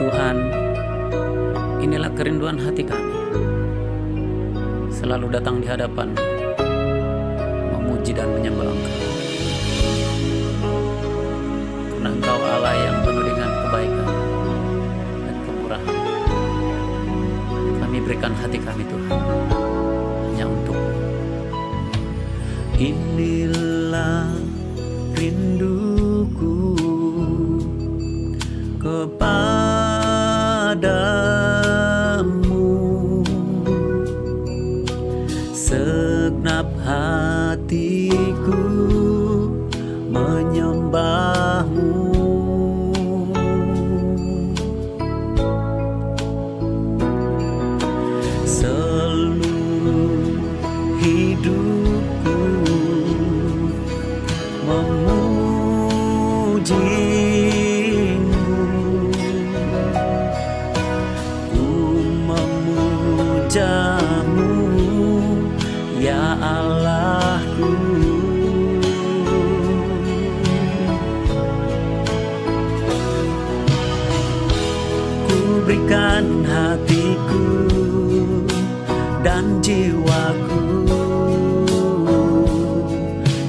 Tuhan, inilah kerinduan hati kami, selalu datang di hadapan, memuji dan menyembah Engkau. Karena Engkau Allah yang penuh dengan kebaikan dan kemurahan. Kami berikan hati kami Tuhan, hanya untuk-Mu. Inilah rinduku kepadamu, segenap hatiku menyembah-Mu. Seluruh hidupku memuji-Mu, ku memuja-Mu, ya Allahku. Ku berikan hatiku dan jiwaku,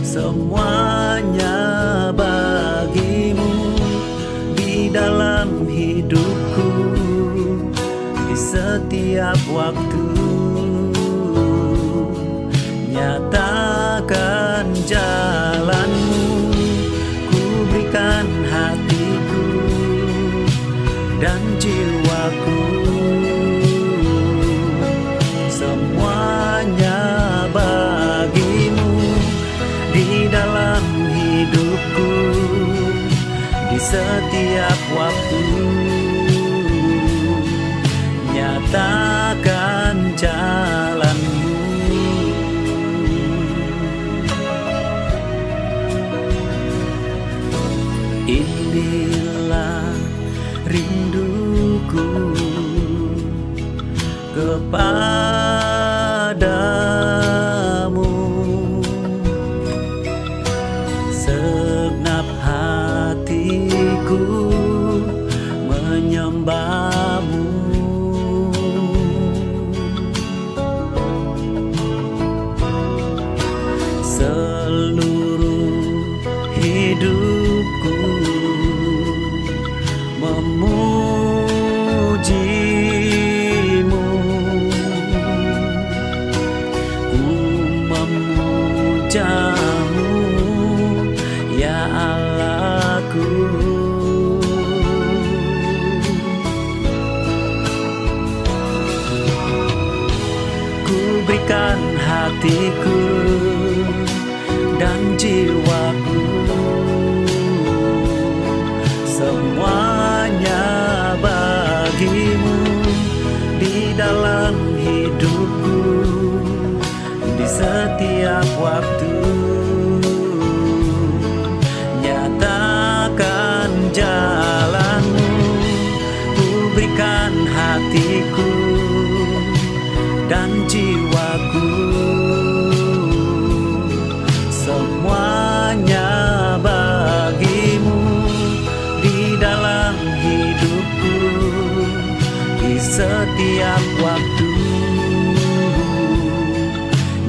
semuanya bagi-Mu di dalam hidupku, di setiap waktu. Nyatakan jalan-Mu, ku berikan hatiku dan jiwaku, semuanya bagi-Mu di dalam hidupku, di setiap waktu. Nyatakan jalan-Mu. Inilah rinduku kepadamu, segenap hatiku menyembah-Mu. Seluruh hidupku memuji-Mu, ku memuja-Mu, ya Allahku. Ku berikan hatiku dan jiwaku, semuanya bagi-Mu di dalam hidupku, di setiap waktu. Nyatakan jalan-Mu, ku berikan hatiku dan jiwaku, semuanya bagi-Mu di dalam hidupku, di setiap waktu.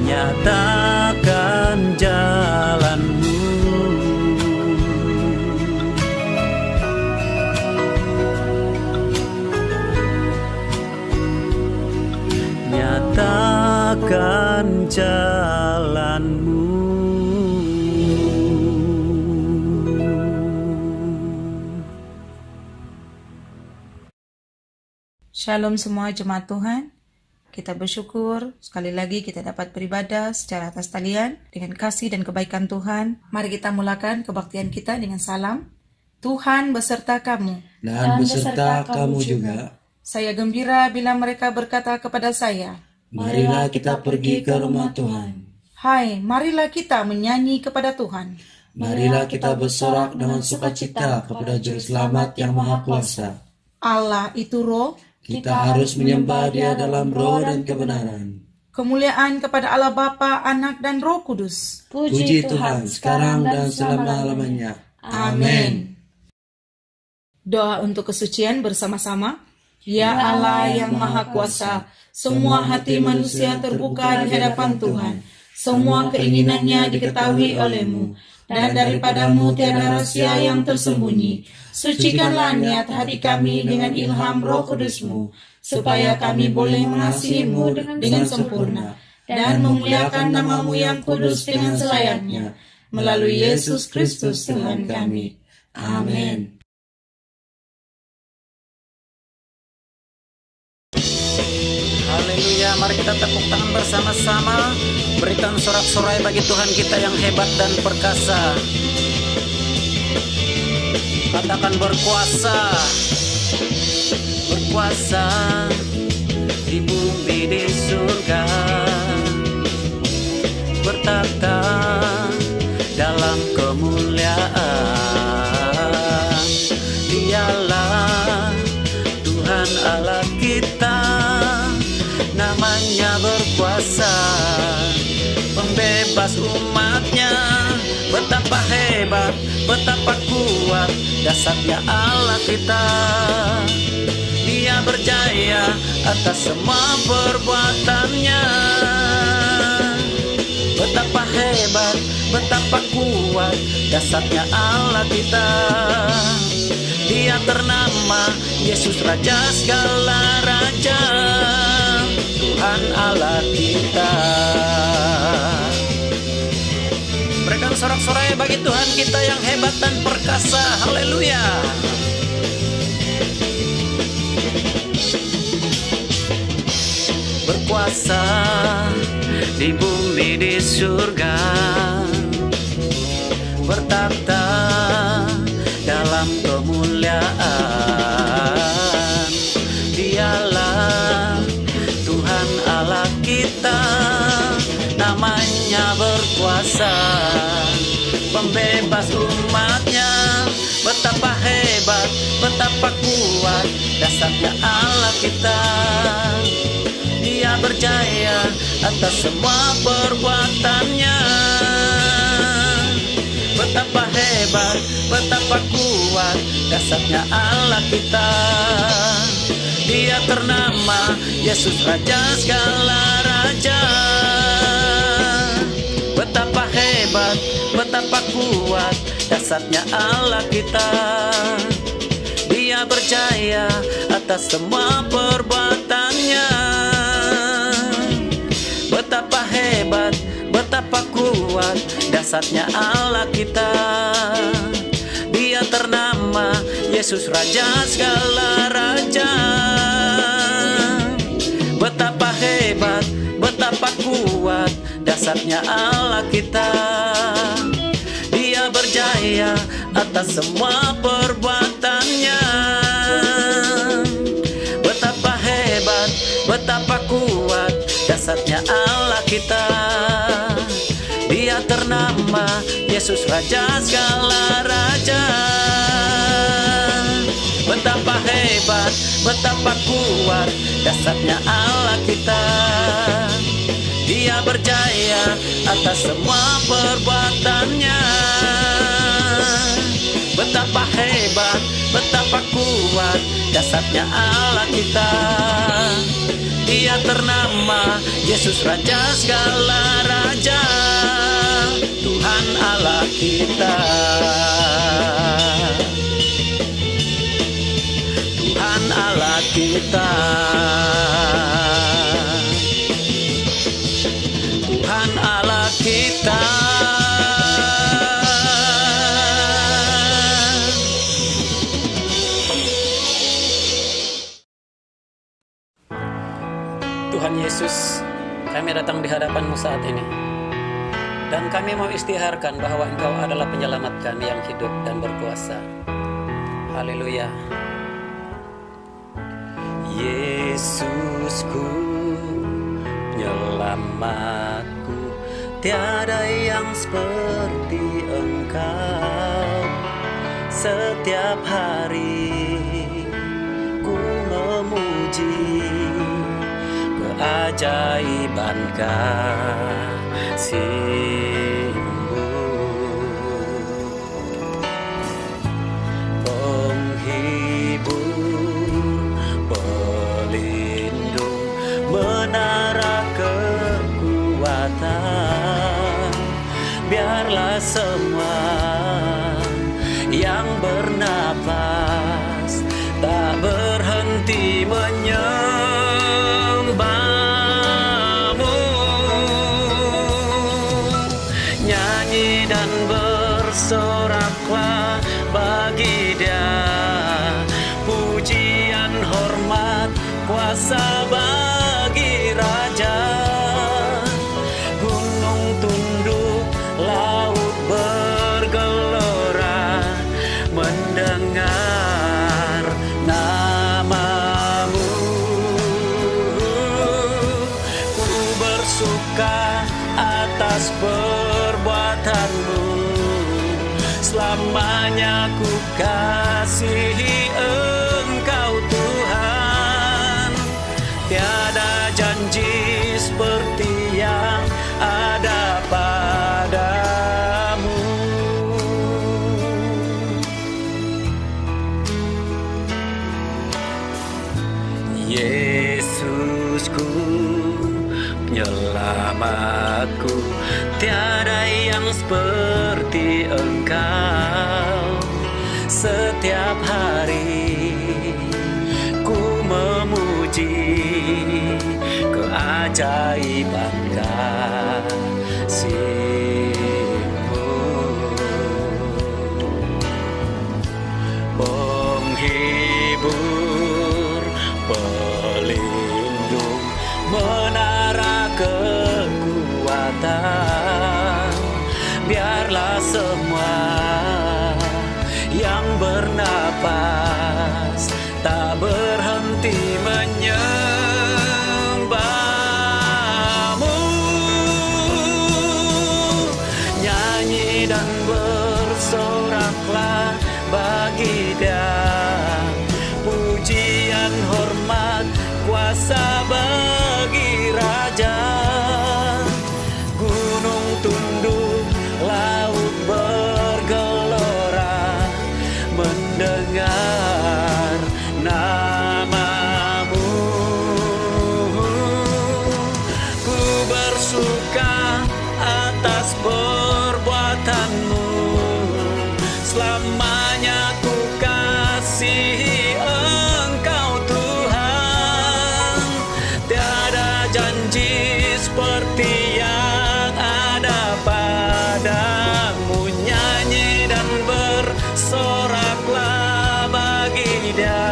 Nyatakan jalan-Mu. Nyatakan jalan-Mu. Shalom semua jemaat Tuhan. Kita bersyukur sekali lagi kita dapat beribadah secara atas talian dengan kasih dan kebaikan Tuhan. Mari kita mulakan kebaktian kita dengan salam. Tuhan beserta kamu dan beserta kamu juga. Saya gembira bila mereka berkata kepada saya, marilah kita pergi ke rumah Tuhan. Hai, marilah kita menyanyi kepada Tuhan. Marilah kita bersorak dengan sukacita kepada Juru Selamat yang Maha Kuasa. Allah itu roh, kita harus menyembah Dia dalam roh dan kebenaran. Kemuliaan kepada Allah Bapa, Anak dan Roh Kudus. Puji Tuhan sekarang dan selama-lamanya. Amin. Doa untuk kesucian bersama-sama. Ya Allah yang Maha Kuasa, semua hati manusia terbuka di hadapan Tuhan. Semua keinginannya diketahui oleh-Mu, dan daripadamu tiada rahasia yang tersembunyi. Sucikanlah niat hati kami dengan ilham Roh Kudus-Mu, supaya kami boleh mengasihi-Mu dengan sempurna, dan memuliakan nama-Mu yang kudus dengan selayaknya, melalui Yesus Kristus Tuhan kami. Amin. Haleluya, mari kita tepuk tangan bersama-sama. Berikan sorak-sorai bagi Tuhan kita yang hebat dan perkasa. Katakan berkuasa, berkuasa di bumi di surga, bertakhta dalam kemuliaan. Dialah Tuhan Allah kita, namanya berkuasa, pembebas umatnya. Betapa hebat, betapa kuat dasarnya Allah kita. Dia berjaya atas semua perbuatannya. Betapa hebat, betapa kuat dasarnya Allah kita. Dia ternama Yesus Raja segala raja, Tuhan Allah kita. Berikan sorak-sorai bagi Tuhan kita yang hebat dan perkasa. Haleluya. Berkuasa di bumi di surga, bertakhta dalam kemuliaan. Dialah Tuhan Allah kita, namanya berkuasa, pembebas umatnya. Betapa hebat, betapa kuat dasarnya Allah kita. Dia berjaya atas semua perbuatannya. Betapa hebat, betapa kuat dasarnya Allah kita. Dia ternama Yesus Raja segala raja. Betapa hebat, betapa kuat dasarnya Allah kita. Dia berjaya atas semua perbuatannya. Betapa hebat, betapa kuat dasarnya Allah kita. Dia ternama Yesus Raja segala raja. Betapa hebat, betapa kuat dasarnya Allah kita. Dia berjaya atas semua perbuatannya. Betapa hebat, betapa kuat dasarnya Allah kita. Dia ternama Yesus Raja segala raja. Betapa hebat, betapa kuat dasarnya Allah kita. Dia berjaya atas semua perbuatannya. Betapa hebat, betapa kuat dasarnya Allah kita. Dia ternama Yesus Raja segala raja, Tuhan Allah kita. Tuhan Allah kita. Tuhan Allah kita. Tuhan Yesus, kami datang di hadapan-Mu saat ini, dan kami mau istiharkan bahwa Engkau adalah penyelamat kami yang hidup dan berkuasa. Haleluya. Yesusku, penyelamatku, tiada yang seperti Engkau. Setiap hari ku memuji keajaiban kasih-Mu. yang bernapas, tak berhenti menyembahmu. Nyanyi dan bersoraklah bagi Dia, pujian, hormat, kuasa bagi Raja. Gunung tunduk, laut bergelora, mendengar nama-Mu. Ku bersuka atas perbuatan-Mu, selamanya ku kasihi Engkau Tuhan. Tiada janji seperti yang ada padamu. Yesusku, penyelamatku, tiada yang seperti Engkau. Setiap hari ku memuji keajaiban kasih-Mu. Penghibur, pelindung, menara kekuatan, biarlah semua yang bernapas tak berhenti menyembah-Mu. Nyanyi dan bersoraklah bagi Dia, pujian, hormat, kuasa bagi Raja. Gunung tunduk, laut bergelora, mendengar nama-Mu. Ku bersuka atas perbuatan-Mu, selamanya ku kasihi Engkau Tuhan. Tiada janji seperti yang ada padamu. Nyanyi dan bersoraklah bagi Dia,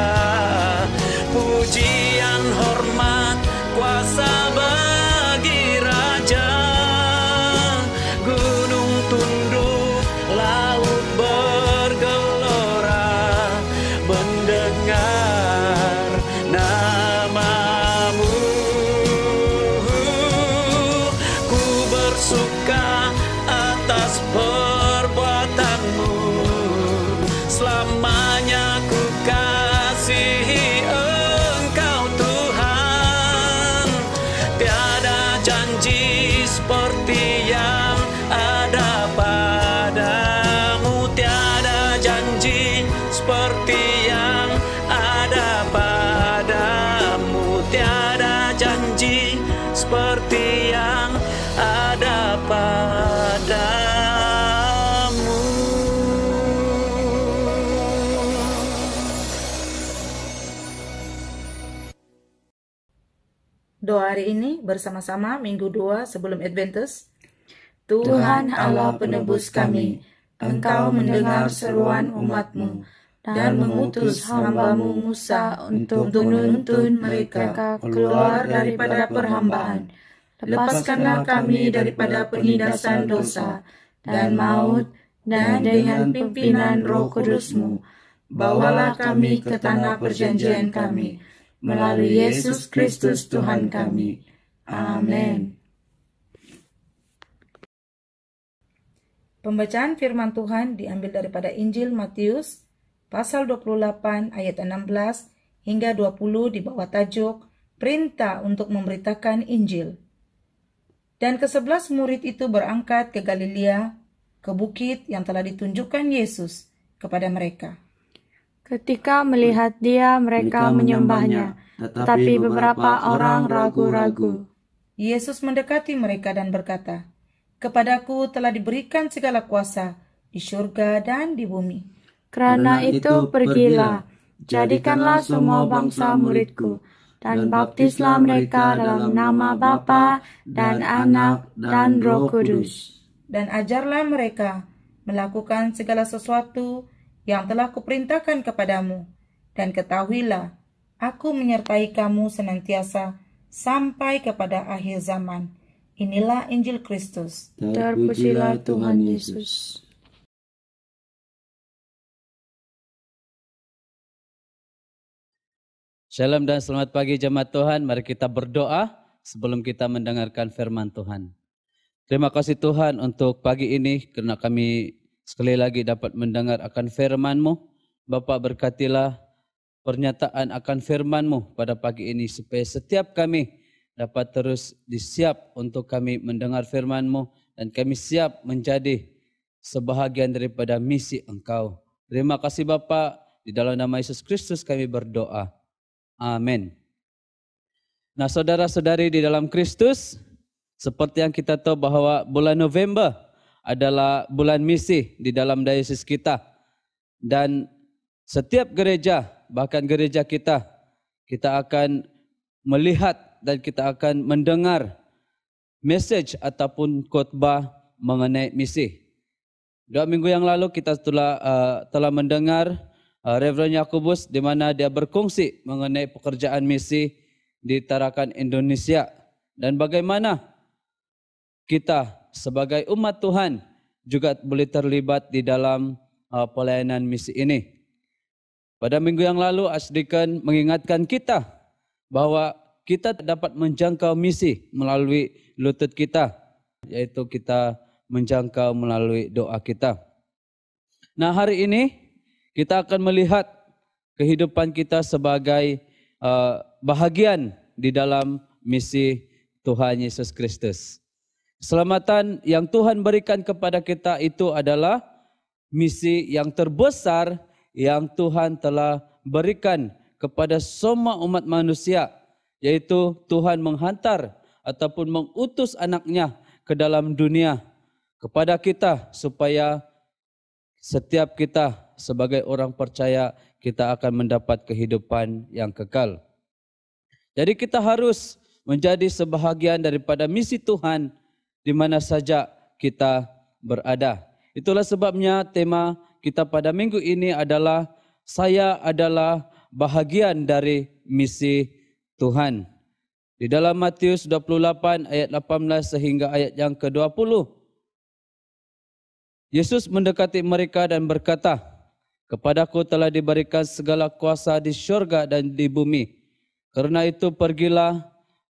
pujian, hormat, kuasa bagi Raja. Gunung tunduk, laut bergelora, mendengar nama-Mu. Ku bersuka atas perbuatan-Mu, selamanya ku kasihi Engkau Tuhan. Tiada janji seperti yang ada padamu. Tiada janji seperti yang ada padamu. Tiada janji seperti yang ada padamu. Doa hari ini bersama-sama Minggu 2 sebelum Adventus. Tuhan Allah penebus kami, Engkau mendengar seruan umat-Mu dan mengutus hamba-Mu Musa untuk menuntun mereka keluar daripada perhambaan. Lepaskanlah kami daripada penindasan dosa dan maut, dan dengan pimpinan Roh Kudus-Mu, bawalah kami ke tanah perjanjian kami, melalui Yesus Kristus Tuhan kami. Amin. Pembacaan firman Tuhan diambil daripada Injil Matius pasal 28 ayat 16 hingga 20 di bawah tajuk Perintah untuk memberitakan Injil. Dan ke-11 murid itu berangkat ke Galilea, ke bukit yang telah ditunjukkan Yesus kepada mereka. Ketika melihat Dia, mereka menyembahnya, tetapi beberapa orang ragu-ragu. Yesus mendekati mereka dan berkata, "Kepadaku telah diberikan segala kuasa di surga dan di bumi. Karena itu pergilah, jadikanlah semua bangsa muridku, dan baptislah mereka dalam nama Bapa dan Anak dan Roh Kudus. Dan ajarlah mereka melakukan segala sesuatu yang telah kuperintahkan kepadamu. Dan ketahuilah, aku menyertai kamu senantiasa sampai kepada akhir zaman. Inilah Injil Kristus. Terpujilah Tuhan Yesus. Shalom dan selamat pagi jemaat Tuhan. Mari kita berdoa sebelum kita mendengarkan firman Tuhan. Terima kasih Tuhan untuk pagi ini karena kami sekali lagi dapat mendengar akan firman-Mu. Bapak berkatilah pernyataan akan firman-Mu pada pagi ini supaya setiap kami dapat terus disiap untuk kami mendengar firman-Mu dan kami siap menjadi sebahagian daripada misi Engkau. Terima kasih Bapak, di dalam nama Yesus Kristus kami berdoa. Amin. Nah saudara-saudari di dalam Kristus, seperti yang kita tahu bahwa bulan November adalah bulan misi di dalam diosis kita. Dan setiap gereja, bahkan gereja kita akan melihat dan kita akan mendengar message ataupun khotbah mengenai misi. 2 minggu yang lalu kita telah mendengar Reverend Yakobus di mana dia berkongsi mengenai pekerjaan misi di Tarakan Indonesia dan bagaimana kita sebagai umat Tuhan juga boleh terlibat di dalam pelayanan misi ini. Pada minggu yang lalu Asdikan mengingatkan kita bahwa kita dapat menjangkau misi melalui lutut kita, yaitu kita menjangkau melalui doa kita. Nah hari ini kita akan melihat kehidupan kita sebagai bahagian di dalam misi Tuhan Yesus Kristus. Keselamatan yang Tuhan berikan kepada kita itu adalah misi yang terbesar yang Tuhan telah berikan kepada semua umat manusia, yaitu Tuhan menghantar ataupun mengutus anaknya ke dalam dunia kepada kita supaya setiap kita sebagai orang percaya kita akan mendapat kehidupan yang kekal. Jadi kita harus menjadi sebahagian daripada misi Tuhan di mana saja kita berada. Itulah sebabnya tema kita pada minggu ini adalah saya adalah bahagian dari misi Tuhan. Di dalam Matius 28 ayat 18 sehingga ayat yang ke-20. Yesus mendekati mereka dan berkata, "Kepadaku telah diberikan segala kuasa di syurga dan di bumi. Karena itu pergilah,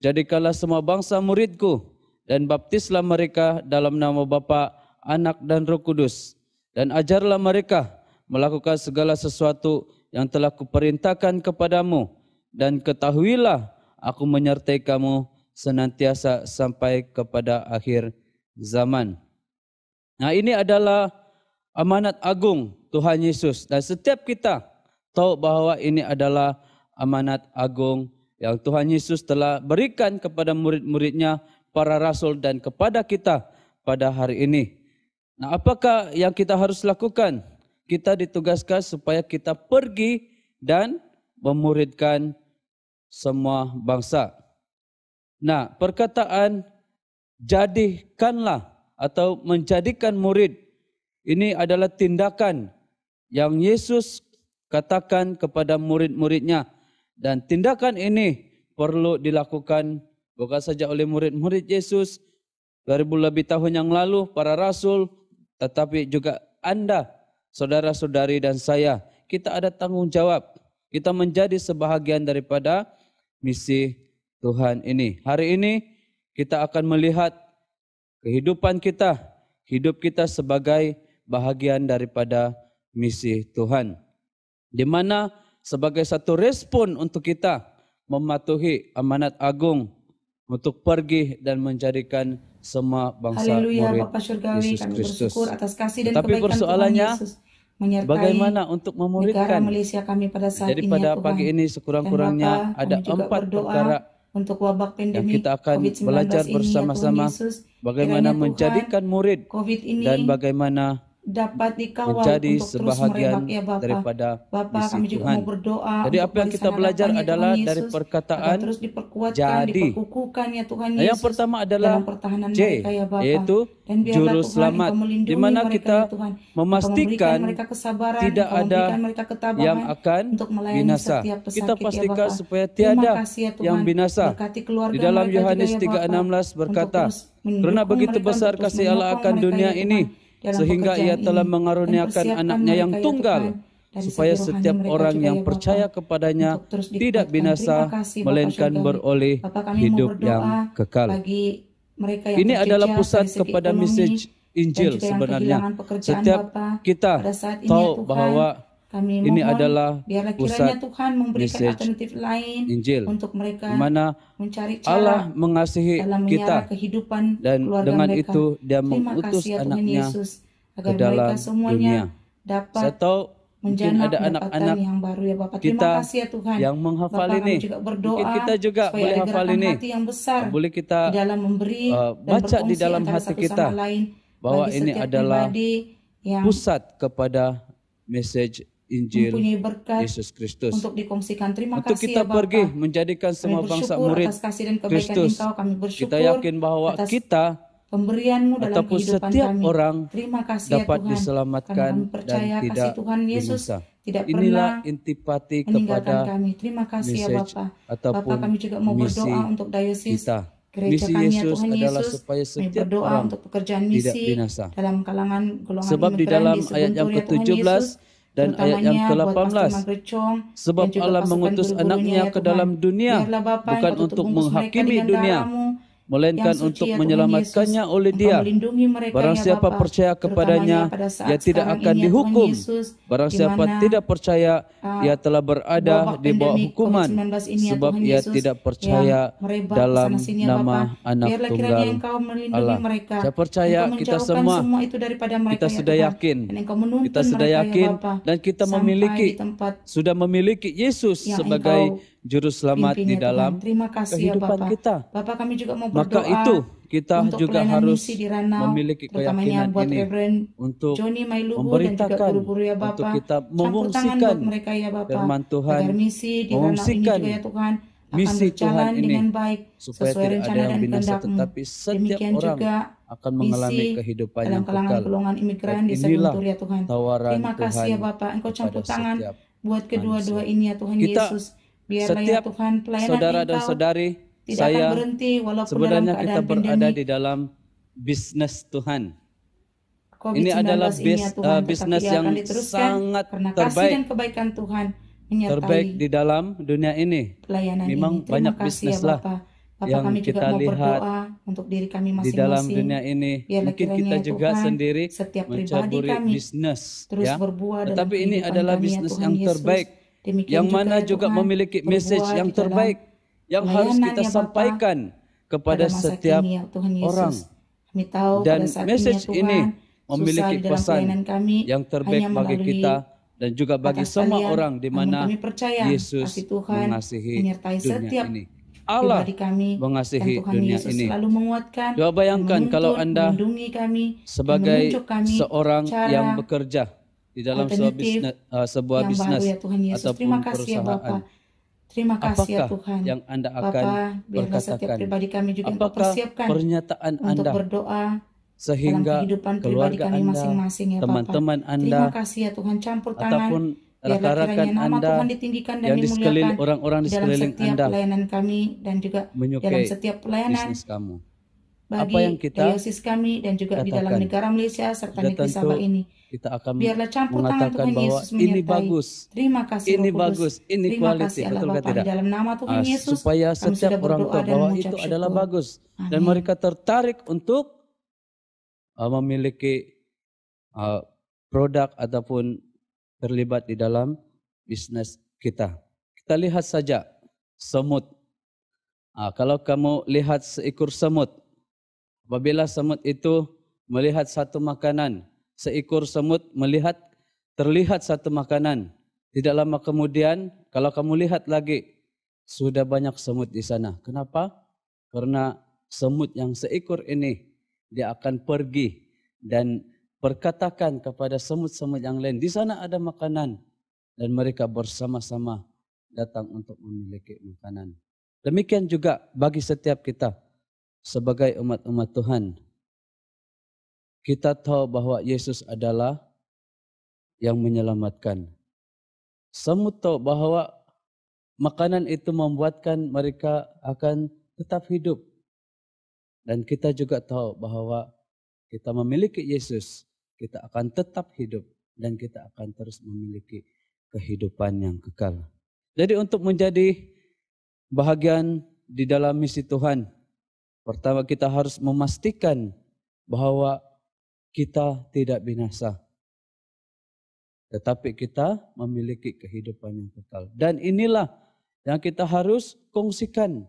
jadikanlah semua bangsa muridku, dan baptislah mereka dalam nama Bapa, Anak dan Roh Kudus. Dan ajarlah mereka melakukan segala sesuatu yang telah kuperintahkan kepadamu. Dan ketahuilah, aku menyertai kamu senantiasa sampai kepada akhir zaman." Nah ini adalah amanat agung Tuhan Yesus. Dan setiap kita tahu bahwa ini adalah amanat agung yang Tuhan Yesus telah berikan kepada murid-muridnya, para rasul dan kepada kita pada hari ini. Nah apakah yang kita harus lakukan? Kita ditugaskan supaya kita pergi dan memuridkan semua bangsa. Nah perkataan jadikanlah atau menjadikan murid, ini adalah tindakan yang Yesus katakan kepada murid-muridnya. Dan tindakan ini perlu dilakukan bukan saja oleh murid-murid Yesus 2000 lebih tahun yang lalu, para rasul, tetapi juga Anda, saudara-saudari dan saya. Kita ada tanggung jawab. Kita menjadi sebahagian daripada misi Tuhan ini. Hari ini kita akan melihat kehidupan kita, hidup kita sebagai bahagian daripada misi Tuhan. Di mana sebagai satu respon untuk kita mematuhi amanat agung untuk pergi dan menjadikan semua bangsa murid Bapa Surgawi, Yesus kami Kristus. bersyukur atas kasih dan Tapi kebaikan persoalannya, Tuhan Yesus menyertai bagaimana untuk negara memuridkan? Malaysia kami pada saat Jadi ini pada ya Tuhan. pagi ini sekurang-kurangnya Dan Bapa, ada kami juga 4 berdoa perkara untuk wabak yang pandemi kita akan COVID-19 belajar ini ya bersama-sama Tuhan Yesus. bagaimana Kiranya Tuhan, menjadikan murid COVID ini dan bagaimana dapat dikawal menjadi untuk terus sebahagian merebak ya Bapa. daripada Bapa, misi kami juga Tuhan. mau berdoa Jadi untuk apa yang kita warisan belajar harapan ya adalah Tuhan dari Yesus, perkataan agar terus diperkuatkan, jadi. diperkukuhkan ya Tuhan Nah, yang Yesus pertama adalah dalam pertahanan J, mereka ya Bapa. yaitu Dan biarlah juru Tuhan selamat, Engkau melindungi di mana mereka kita ya Tuhan. Engkau memberikan memastikan mereka kesabaran, tidak Engkau ada memberikan mereka yang ketabahan akan untuk melayani binasa. setiap Kita pesakit ya pastikan Bapa. supaya Terima tiada kasih ya yang Tuhan. binasa. Berkati keluarga Di dalam mereka juga Yohanes ya Bapa, 3:16 berkata, untuk terus karena mendukung begitu mereka, besar untuk terus kasih Allah menyokong akan mereka dunia ya Tuhan ini, dalam sehingga Ia pekerjaan telah ini. Dan mengaruniakan persiapkan anaknya yang mereka ya tunggal, Tuhan, dari supaya segi rohani setiap mereka orang juga yang ya Bapa, percaya kepadanya untuk terus tidak dikuatkan. binasa, Terima kasih Bapa melainkan Surgawi. beroleh Bapa, kami mau hidup berdoa yang kekal. bagi mereka yang Ini adalah terjejas pusat dari segi kepada ekonomi message dan Injil juga yang sebenarnya. kehilangan pekerjaan Setiap Bapa kita pada saat ini ya tahu Tuhan. bahwa Kami ini mohon adalah biarlah kiranya pusat Tuhan memberikan message alternatif lain Injil, untuk mereka di mana mencari Allah cara mengasihi dalam kita, menyara kehidupan dan keluarga dengan mereka. itu Dia Terima mengutus kasih ya Tuhan anaknya Yesus, ke agar dalam mereka semuanya dunia. Saya dapat tahu mungkin menjana ada pendapatan anak-anak yang baru ya Bapak. kita Terima kasih ya Tuhan. yang menghafal Bapak, ini. kami juga berdoa Mungkin kita juga supaya boleh ada hafal gerakan ini. hati yang besar Boleh di kita dalam memberi dan baca di berfungsi dalam antara hati satu kita sama lain bahwa bagi ini setiap adalah pribadi yang pusat kepada message Injil mempunyai berkat Yesus Kristus. untuk dikongsikan. Terima Untuk kasih kita ya Bapa. pergi menjadikan Kami semua bangsa bersyukur murid atas kasih dan kebaikan Kristus. Engkau. Kami bersyukur Kita yakin bahwa atas kita pemberian-Mu dalam ataupun kehidupan setiap kami. orang Terima kasih dapat ya Tuhan. diselamatkan Karena kami dan percaya kasih tidak Tuhan Yesus binasa. tidak Inilah pernah intipati meninggalkan kepada kami. Terima kasih ya message Bapa. ataupun Bapa, kami juga mau misi berdoa untuk diosis kita. gereja Misi kami ya Yesus Tuhan adalah Yesus. supaya Kami setiap berdoa orang untuk pekerjaan tidak misi binasa. dalam kalangan golongan Sebab di imigran dalam di ayat yang Sebuntur ya Tuhan ke-17 Yesus, dan ayat yang terutamanya buat Pastor ke-18, Margaret Chong sebab dan juga Allah pasukan mengutus guru-gurunya anaknya ya ke Tuhan. dalam dunia, Biarlah Bapa bukan Engkau tutup untuk bungkus mereka menghakimi dengan dunia, darah-Mu melainkan yang suci untuk ya Tuhan menyelamatkannya Yesus. oleh Engkau Dia. melindungi mereka Barang ya siapa Bapa, percaya kepadanya, terutamanya pada saat ia tidak sekarang akan ini ya Tuhan dihukum. Yesus, Barang di siapa mana tidak percaya, ia telah berada wabak di bawah pandemi hukuman, COVID-19 ini ya sebab Tuhan ia Yesus tidak percaya yang merebak dalam kesana sini ya nama Bapa. Anak Biarlah kiranya Tunggal Engkau melindungi Allah. mereka. Saya percaya Engkau kita menjauhkan semua itu daripada mereka kita ya sudah Tuhan. yakin, Dan Engkau menuntun kita sudah mereka yakin, ya Bapa, dan kita sampai memiliki di tempat sudah memiliki Yesus yang sebagai Engkau juru selamat pimpin di ya dalam Tuhan. Terima kasih ya kehidupan Bapa. kita. Bapak, kami juga mau Maka berdoa itu kita untuk juga pelayanan harus misi di Ranau, memiliki terutamanya keyakinan buat ini Reverend untuk Joni Mailuhu dan juga memberitakan, guru-guru ya untuk Bapak. kita Campur tangan mengungsikan buat mereka ya Bapak, firman Tuhan, agar misi di Ranau ini mengungsikan juga ya Tuhan akan misi berjalan Tuhan ini, dengan baik supaya sesuai tidak ada rencana yang dan binasa, kehendak-Mu. tetapi setiap Demikian orang juga akan mengalami misi kehidupan dalam yang kalangan kekal. golongan imigran Dan di inilah Sebuntur ya Tuhan. tawaran Terima kasih Tuhan ya Bapak, Engkau campur kepada tangan setiap buat kedua-dua manusia. ini ya Tuhan Kita, Yesus. Biarlah ya setiap Tuhan pelayanan saudara dan Engkau saudari, tidak akan saya berhenti walaupun dalam sebenarnya kita keadaan berada pandemi di dalam bisnis Tuhan. COVID-19 Ini adalah ini ya Tuhan, bisnis tetapi ia yang akan diteruskan sangat karena kasih terbaik, dan kebaikan Tuhan terbaik menyertai di dalam dunia ini. pelayanan Memang ini. Terima banyak kasih bisnis ya lah Bapak. Bapak, yang kami juga kita mau lihat berdoa untuk diri kami di dalam masing-masing. dunia ini. Biarlah Mungkin kiranya kita ya juga Tuhan, sendiri setiap pribadi mencaburi kami bisnis, terus ya. berbuah dalam Tetapi ini kehidupan adalah kami ya bisnis Tuhan yang Yesus. terbaik, Demikian yang mana ya juga Tuhan, memiliki message berbuah yang di dalam terbaik, yang harus pelayanan kita ya Bapa, sampaikan kepada pada masa setiap kini ya Tuhan Yesus. orang. Kami tahu Dan pada saat message ini ya ini Tuhan, memiliki susah di dalam pesan pelayanan kami yang terbaik hanya bagi melalui kita dan juga bagi atas semua kalian, orang di namun mana kami percaya Yesus kasih Tuhan mengasihi menyertai dunia setiap ini. Allah pribadi kami dan mengasihi Tuhan dunia Yesus ini. selalu menguatkan, Coba bayangkan kalau menuntun, Anda melindungi kami, dan sebagai menunjuk kami seorang cara yang bekerja di dalam alternatif sebuah yang bisnis baru ya Tuhan Yesus. ataupun Terima kasih ya Bapa. perusahaan. Terima kasih ya Apakah Tuhan. yang Anda akan Bapa, biarlah setiap perkatakan? pribadi kami juga Engkau Apakah persiapkan pernyataan untuk Anda berdoa dalam sehingga kehidupan pribadi keluarga kami Anda, masing-masing ya Bapa. teman-teman Terima Anda, kasih ya Tuhan, campur tangan. ataupun Biarlah rekan-rekan kiranya nama Anda Tuhan ditinggikan dan yang di sekeliling dimuliakan orang-orang di di dalam sekeliling setiap Anda pelayanan kami dan juga dalam menyukai setiap pelayanan bisnis kamu. bagi Apa yang kita diosis kami dan juga di dalam katakan? negara Malaysia serta Sudah negeri tentu Sabah ini. kita akan Biarlah campur tangan mengatakan Tuhan bahwa Yesus ini menyertai. bagus, Terima kasih ini Roh Kudus. bagus, ini Terima quality, kasih Allah betul Bapa, tidak? di dalam nama Tuhan Yesus Supaya kami setiap sudah orang berdoa tahu dan bahwa mengucap itu adalah syukur. bagus dan Amin. mereka tertarik untuk memiliki produk ataupun terlibat di dalam bisnis kita. Kita lihat saja semut. Kalau kamu lihat seekor semut, apabila semut itu melihat satu makanan, seekor semut terlihat satu makanan. Tidak lama kemudian, kalau kamu lihat lagi, sudah banyak semut di sana. Kenapa? Karena semut yang seekor ini, dia akan pergi dan berkatakan kepada semut-semut yang lain, di sana ada makanan. Dan mereka bersama-sama datang untuk memiliki makanan. Demikian juga bagi setiap kita sebagai umat-umat Tuhan. Kita tahu bahwa Yesus adalah yang menyelamatkan. Semut tahu bahwa makanan itu membuatkan mereka akan tetap hidup. Dan kita juga tahu bahwa kita memiliki Yesus, kita akan tetap hidup dan kita akan terus memiliki kehidupan yang kekal. Jadi untuk menjadi bahagian di dalam misi Tuhan, pertama kita harus memastikan bahwa kita tidak binasa, tetapi kita memiliki kehidupan yang kekal. Dan inilah yang kita harus kongsikan,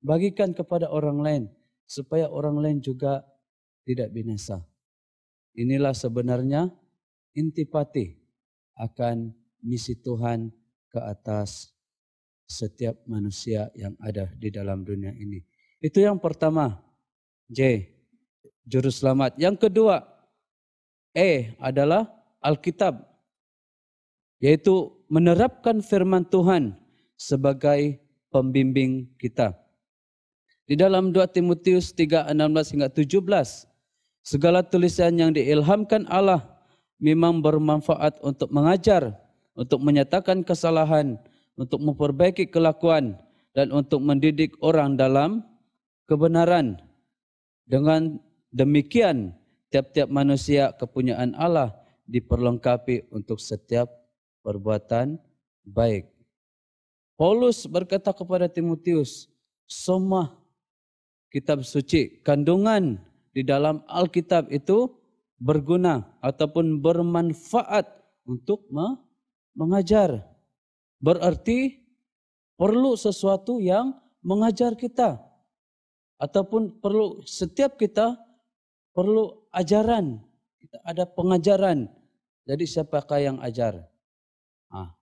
bagikan kepada orang lain, supaya orang lain juga tidak binasa. Inilah sebenarnya intipati akan misi Tuhan ke atas setiap manusia yang ada di dalam dunia ini. Itu yang pertama, J, juru selamat. Yang kedua, E adalah Alkitab, yaitu menerapkan firman Tuhan sebagai pembimbing kita. Di dalam 2 Timotius 3:16 hingga 17, segala tulisan yang diilhamkan Allah memang bermanfaat untuk mengajar, untuk menyatakan kesalahan, untuk memperbaiki kelakuan, dan untuk mendidik orang dalam kebenaran. Dengan demikian, tiap-tiap manusia kepunyaan Allah diperlengkapi untuk setiap perbuatan baik. Paulus berkata kepada Timotius, semua kitab suci, kandungan di dalam Alkitab itu berguna ataupun bermanfaat untuk mengajar. Berarti perlu sesuatu yang mengajar kita. Ataupun perlu setiap kita perlu ajaran. Kita ada pengajaran. Jadi siapakah yang ajar?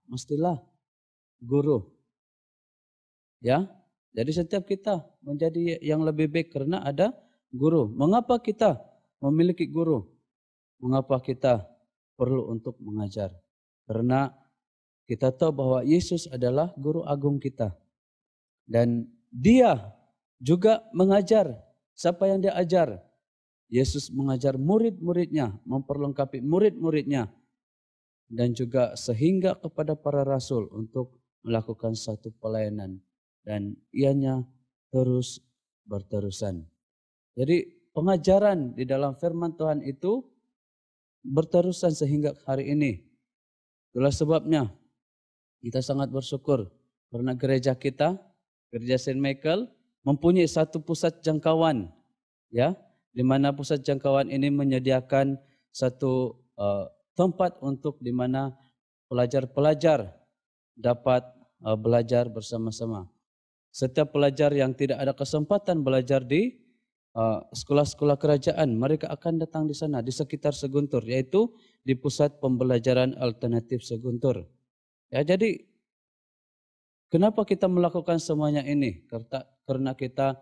Mestilah guru. Ya. Jadi setiap kita menjadi yang lebih baik karena ada guru. Mengapa kita memiliki guru? Mengapa kita perlu untuk mengajar? Karena kita tahu bahwa Yesus adalah guru agung kita. Dan dia juga mengajar. Siapa yang dia ajar? Yesus mengajar murid-muridnya, memperlengkapi murid-muridnya. Dan juga sehingga kepada para rasul untuk melakukan satu pelayanan. Dan ianya terus berterusan. Jadi pengajaran di dalam firman Tuhan itu berterusan sehingga hari ini. Itulah sebabnya kita sangat bersyukur karena gereja kita, gereja Saint Michael, mempunyai satu pusat jangkauan, ya, di mana pusat jangkauan ini menyediakan satu tempat untuk di mana pelajar-pelajar dapat belajar bersama-sama. Setiap pelajar yang tidak ada kesempatan belajar di sekolah-sekolah kerajaan, mereka akan datang di sana, di sekitar Seguntur, yaitu di pusat pembelajaran alternatif Seguntur. Ya, jadi kenapa kita melakukan semuanya ini? Karena kita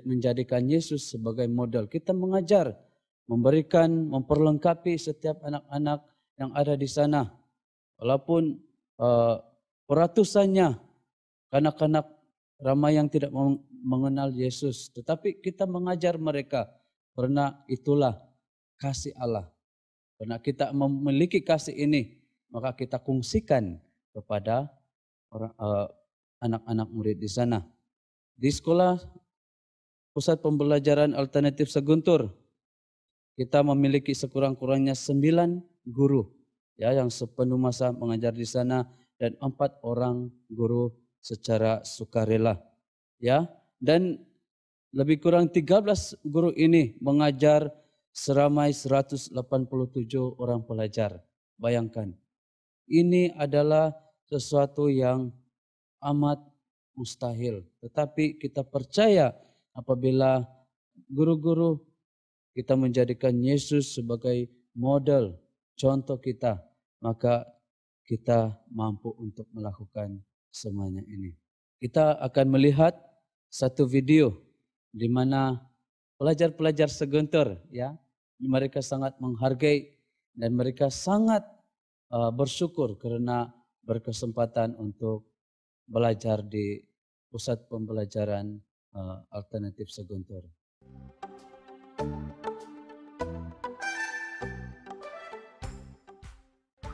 menjadikan Yesus sebagai model. Kita mengajar, memberikan, memperlengkapi setiap anak-anak yang ada di sana. Walaupun peratusannya kanak-kanak ramai yang tidak mengenal Yesus, tetapi kita mengajar mereka karena itulah kasih Allah. Karena kita memiliki kasih ini, maka kita kongsikan kepada anak-anak murid di sana. Di sekolah pusat pembelajaran alternatif Seguntur, kita memiliki sekurang-kurangnya 9 guru ya yang sepenuh masa mengajar di sana dan 4 orang guru secara sukarela. Ya, dan lebih kurang 13 guru ini mengajar seramai 187 orang pelajar. Bayangkan. Ini adalah sesuatu yang amat mustahil. Tetapi kita percaya apabila guru-guru kita menjadikan Yesus sebagai model, contoh kita, maka kita mampu untuk melakukan semuanya ini. Kita akan melihat satu video di mana pelajar-pelajar Seguntur ya mereka sangat menghargai dan mereka sangat bersyukur karena berkesempatan untuk belajar di Pusat Pembelajaran Alternatif Seguntur.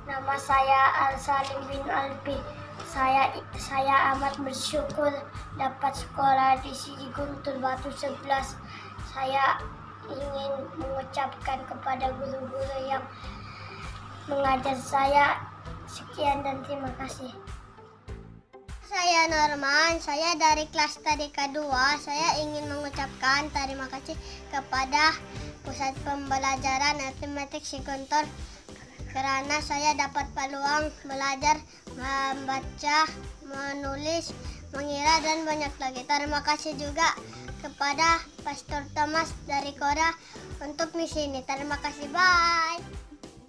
Nama saya Al-Salim bin Alpi. Saya amat bersyukur dapat sekolah di Sidi Guntur Batu 11. Saya ingin mengucapkan kepada guru-guru yang mengajar saya sekian dan terima kasih. Saya Norman, saya dari kelas TDK 2. Saya ingin mengucapkan terima kasih kepada Pusat Pembelajaran Matematik Siguntur karena saya dapat peluang belajar membaca, menulis, mengira dan banyak lagi. Terima kasih juga kepada Pastor Thomas dari Korea untuk misi ini. Terima kasih, bye.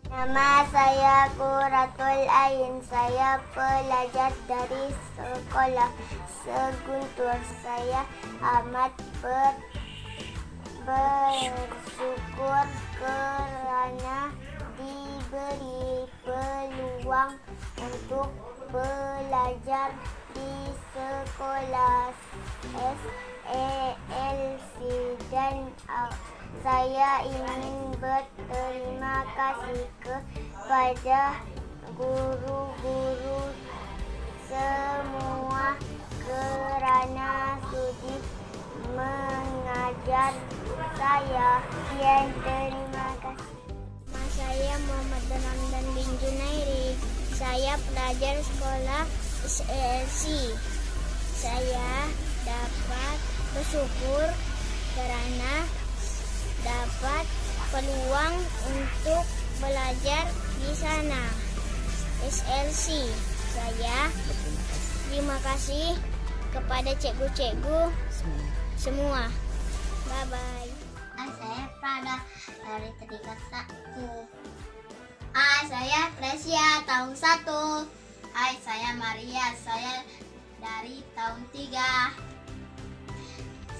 Nama saya Quratul Ain. Saya pelajar dari sekolah Seguntur. Saya amat bersyukur karena diberi peluang untuk belajar di sekolah SELC dan saya ingin berterima kasih kepada guru-guru semua karena sudi mengajar saya. Sekian, terima kasih. Nama saya Muhammad Ramdan bin Junairi. Saya pelajar sekolah SELC. Saya dapat bersyukur karena dapat peluang untuk belajar di sana SLC. Saya terima kasih kepada cikgu-cikgu semua. Bye-bye. Saya Prada dari tingkat 1. Saya Tresia tahun 1. Saya Maria, saya dari tahun 3.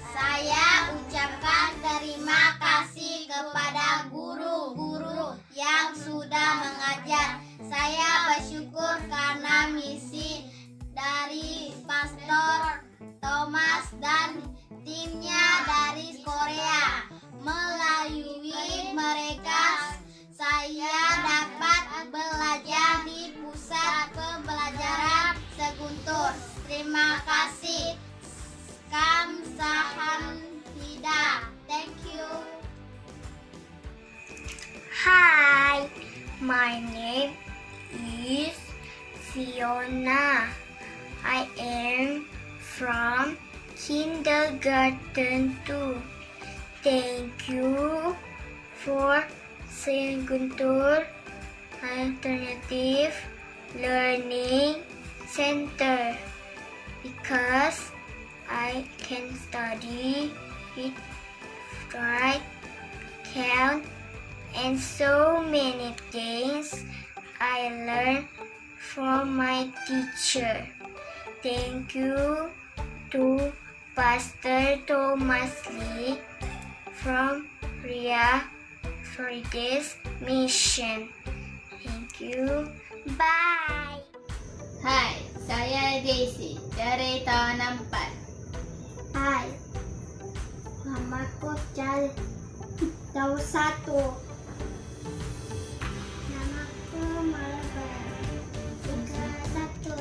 Saya ucapkan terima kasih kepada guru-guru yang sudah mengajar. Saya bersyukur karena misi dari Pastor Thomas dan timnya dari Korea. Melalui mereka, saya dapat belajar di Pusat Pembelajaran Seguntur. Terima kasih. Kamsahamnida. Thank you. Hi, my name is Fiona. I am from kindergarten 2. Thank you for Seguntur Alternative Learning Center because I can study, read, write, count, and so many things I learned from my teacher. Thank you to Pastor Thomas Lee from Ria for this mission. Thank you. Bye. Hai, saya Daisy dari tahun 4. Hai, namaku Cal tahun 1. Namaku Malabar tingkat 1.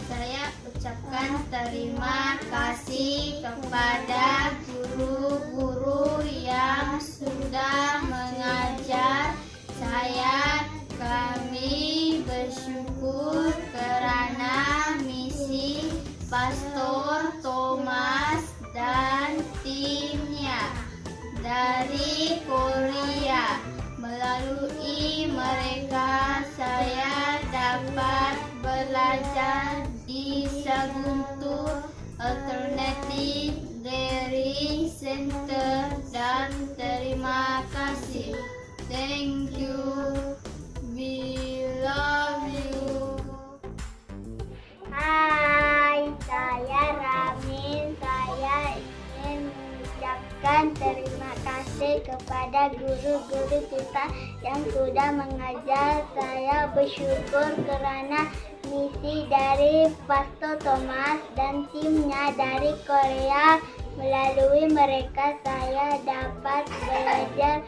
Saya ucapkan terima kasih kepada guru-guru yang sudah mengajar saya. Kami bersyukur karena misi Pastor Thomas dan timnya dari Korea. Melalui mereka saya dapat belajar di Seguntur Alternative Learning Center dan terima kasih. Thank you. We love you. Hai, saya Ramin. Saya ingin mengucapkan terima kasih kasih kepada guru-guru kita yang sudah mengajar. Saya bersyukur karena misi dari Pastor Thomas dan timnya dari Korea. Melalui mereka saya dapat belajar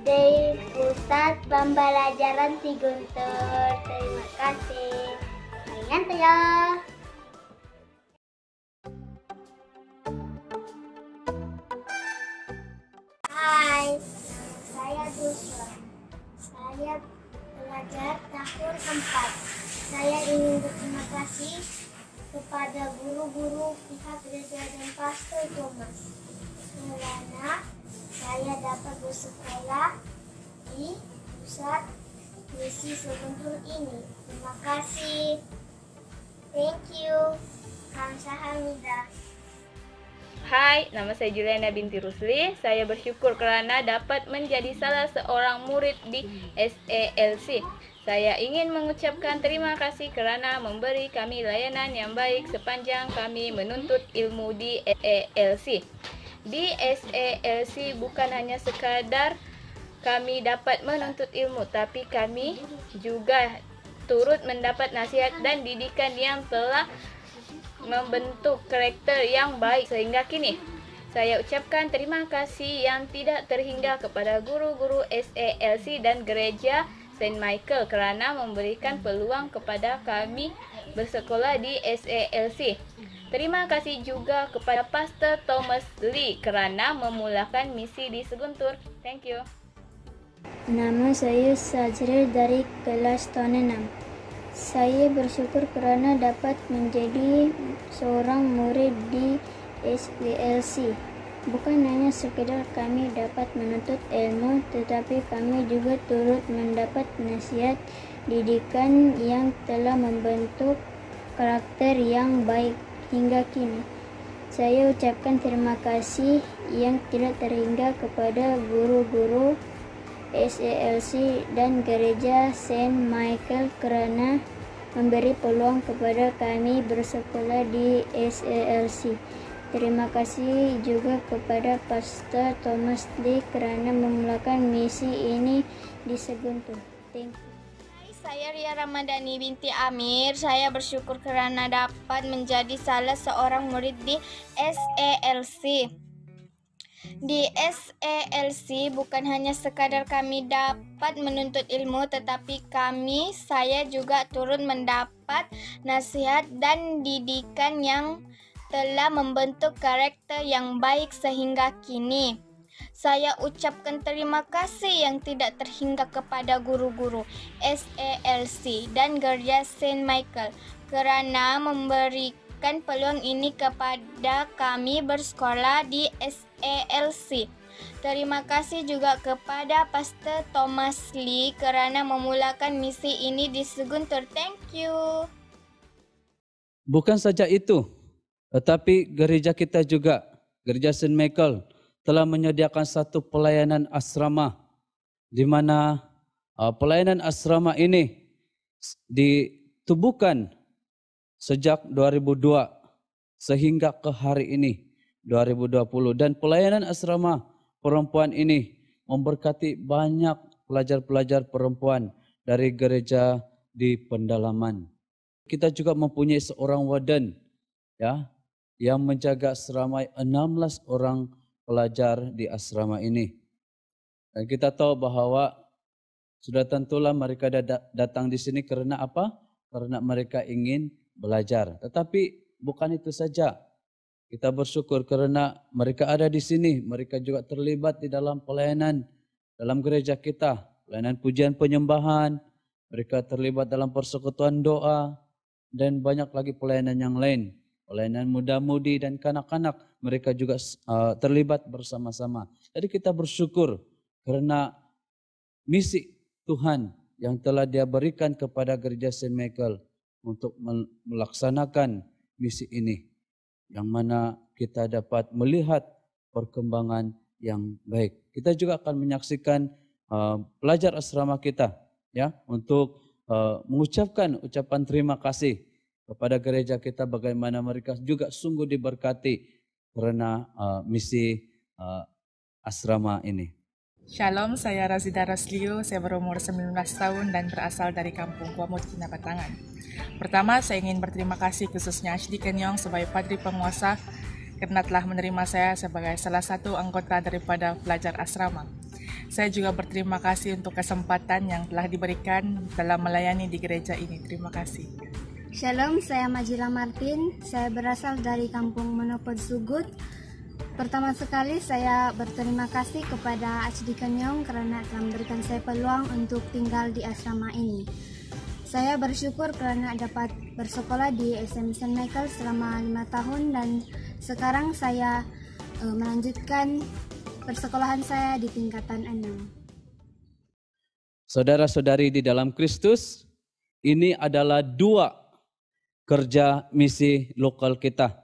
di pusat pembelajaran Siguntur. Terima kasih. Annyeonghaseyo. Hai, saya Duswa. Saya belajar tahun 4. Saya ingin berterima kasih kepada guru-guru pihak gereja dan Pastor Thomas karena saya dapat bersekolah di pusat misi Siguntur ini. Terima kasih. Thank you. Kamsahamnida. Hai, nama saya Juliana binti Rusli. Saya bersyukur karena dapat menjadi salah seorang murid di SELC. Saya ingin mengucapkan terima kasih karena memberi kami layanan yang baik sepanjang kami menuntut ilmu di SELC. Di SELC bukan hanya sekadar kami dapat menuntut ilmu, tapi kami juga turut mendapat nasihat dan didikan yang telah membentuk karakter yang baik sehingga kini. Saya ucapkan terima kasih yang tidak terhingga kepada guru-guru SELC dan gereja Saint Michael kerana memberikan peluang kepada kami bersekolah di SELC. Terima kasih juga kepada Pastor Thomas Lee kerana memulakan misi di Siguntur. Thank you. Nama saya Sajril dari kelas tahun 6. Saya bersyukur kerana dapat menjadi seorang murid di SELC. Bukan hanya sekedar kami dapat menuntut ilmu, tetapi kami juga turut mendapat nasihat didikan yang telah membentuk karakter yang baik hingga kini. Saya ucapkan terima kasih yang tidak terhingga kepada guru-guru SELC dan gereja Saint Michael kerana memberi peluang kepada kami bersekolah di SELC. Terima kasih juga kepada Pastor Thomas Lee kerana memulakan misi ini di Siguntur. Thank you. Hai, saya Ria Ramadhani binti Amir. Saya bersyukur kerana dapat menjadi salah seorang murid di SELC. Di SELC bukan hanya sekadar kami dapat menuntut ilmu, tetapi saya juga turut mendapat nasihat dan didikan yang telah membentuk karakter yang baik sehingga kini. Saya ucapkan terima kasih yang tidak terhingga kepada guru-guru SELC dan gereja Saint Michael kerana memberikan peluang ini kepada kami bersekolah di SELC. Terima kasih juga kepada Pastor Thomas Lee kerana memulakan misi ini di Siguntur. Thank you. Bukan saja itu, tetapi gereja kita juga, gereja Saint Michael, telah menyediakan satu pelayanan asrama di mana pelayanan asrama ini ditubuhkan sejak 2002 sehingga ke hari ini 2020, dan pelayanan asrama perempuan ini memberkati banyak pelajar-pelajar perempuan dari gereja di pendalaman. Kita juga mempunyai seorang warden yang menjaga seramai 16 orang pelajar di asrama ini. Dan kita tahu bahawa sudah tentulah mereka datang di sini kerana apa? Karena mereka ingin belajar. Tetapi bukan itu saja. Kita bersyukur kerana mereka ada di sini. Mereka juga terlibat di dalam pelayanan dalam gereja kita. Pelayanan pujian penyembahan. Mereka terlibat dalam persekutuan doa. Dan banyak lagi pelayanan yang lain. Pelayanan muda-mudi dan kanak-kanak. Mereka juga terlibat bersama-sama. Jadi kita bersyukur kerana misi Tuhan yang telah Dia berikan kepada gereja Saint Michael untuk melaksanakan misi ini, yang mana kita dapat melihat perkembangan yang baik. Kita juga akan menyaksikan pelajar asrama kita untuk mengucapkan ucapan terima kasih kepada gereja kita, bagaimana mereka juga sungguh diberkati kerana misi asrama ini. Shalom, saya Razida Raslio, saya berumur 19 tahun dan berasal dari kampung Kuamut, Kinabatangan. Pertama, saya ingin berterima kasih khususnya Archdeacon Yong sebagai Padri Penguasa karena telah menerima saya sebagai salah satu anggota daripada pelajar asrama. Saya juga berterima kasih untuk kesempatan yang telah diberikan dalam melayani di gereja ini. Terima kasih. Shalom, saya Majila Martin, saya berasal dari kampung Monopod Sugut. Pertama sekali saya berterima kasih kepada Archdeacon Yong karena telah memberikan saya peluang untuk tinggal di asrama ini. Saya bersyukur karena dapat bersekolah di SM St. Michael selama 5 tahun dan sekarang saya melanjutkan persekolahan saya di tingkatan 6. Saudara-saudari di dalam Kristus, ini adalah 2 kerja misi lokal kita.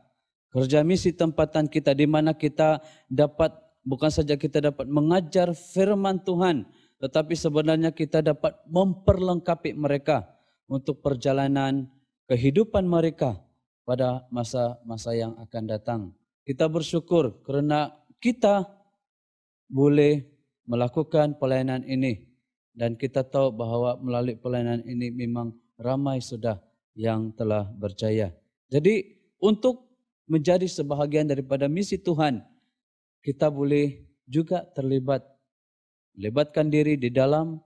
Kerja misi tempatan kita di mana kita dapat, bukan saja kita dapat mengajar firman Tuhan, tetapi sebenarnya kita dapat memperlengkapi mereka untuk perjalanan kehidupan mereka pada masa-masa yang akan datang. Kita bersyukur kerana kita boleh melakukan pelayanan ini dan kita tahu bahawa melalui pelayanan ini memang ramai sudah yang telah berjaya. Jadi untuk menjadi sebahagian daripada misi Tuhan, kita boleh juga melibatkan diri di dalam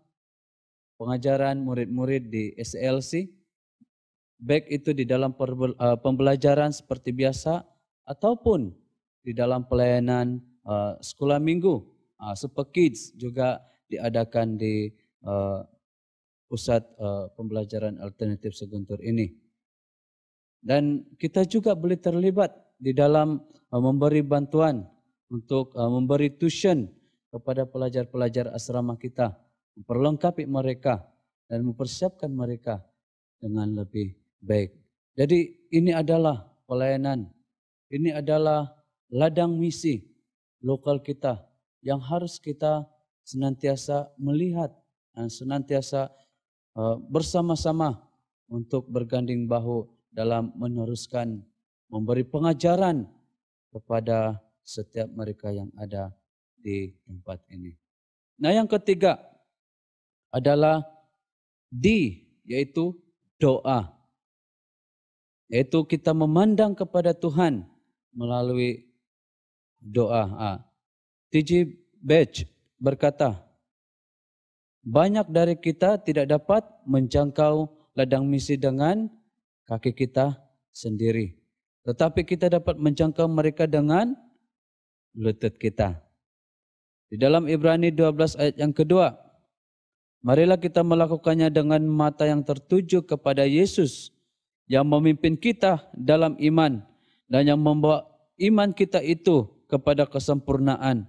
pengajaran murid-murid di SLC, baik itu di dalam pembelajaran seperti biasa ataupun di dalam pelayanan sekolah minggu. Super Kids juga diadakan di pusat pembelajaran alternatif Seguntur ini. Dan kita juga boleh terlibat di dalam memberi bantuan untuk memberi tuition kepada pelajar-pelajar asrama kita, memperlengkapi mereka dan mempersiapkan mereka dengan lebih baik. Jadi ini adalah pelayanan, ini adalah ladang misi lokal kita yang harus kita senantiasa melihat dan senantiasa bersama-sama untuk berganding bahu dalam meneruskan memberi pengajaran kepada setiap mereka yang ada di tempat ini. Nah, yang ketiga adalah yaitu doa. Yaitu kita memandang kepada Tuhan melalui doa. T.J. Batch berkata, banyak dari kita tidak dapat menjangkau ladang misi dengan kaki kita sendiri. Tetapi kita dapat menjangkau mereka dengan lutut kita. Di dalam Ibrani 12 ayat yang kedua, marilah kita melakukannya dengan mata yang tertuju kepada Yesus yang memimpin kita dalam iman dan yang membawa iman kita itu kepada kesempurnaan,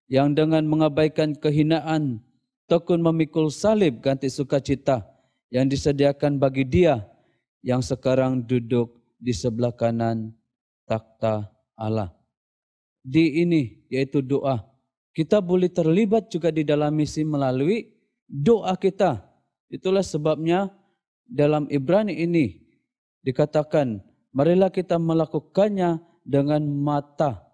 yang dengan mengabaikan kehinaan tekun memikul salib ganti sukacita yang disediakan bagi Dia yang sekarang duduk di sebelah kanan takhta Allah. Di ini yaitu doa. Kita boleh terlibat juga di dalam misi melalui doa kita. Itulah sebabnya dalam Ibrani ini dikatakan, marilah kita melakukannya dengan mata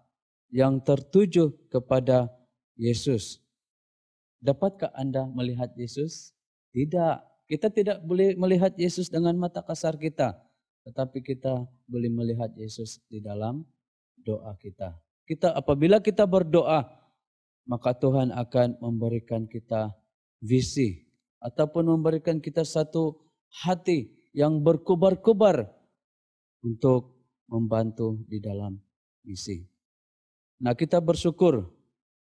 yang tertuju kepada Yesus. Dapatkah Anda melihat Yesus? Tidak. Kita tidak boleh melihat Yesus dengan mata kasar kita, tetapi kita boleh melihat Yesus di dalam doa kita. Apabila kita berdoa, maka Tuhan akan memberikan kita visi ataupun memberikan kita satu hati yang berkobar-kobar untuk membantu di dalam misi. Nah, kita bersyukur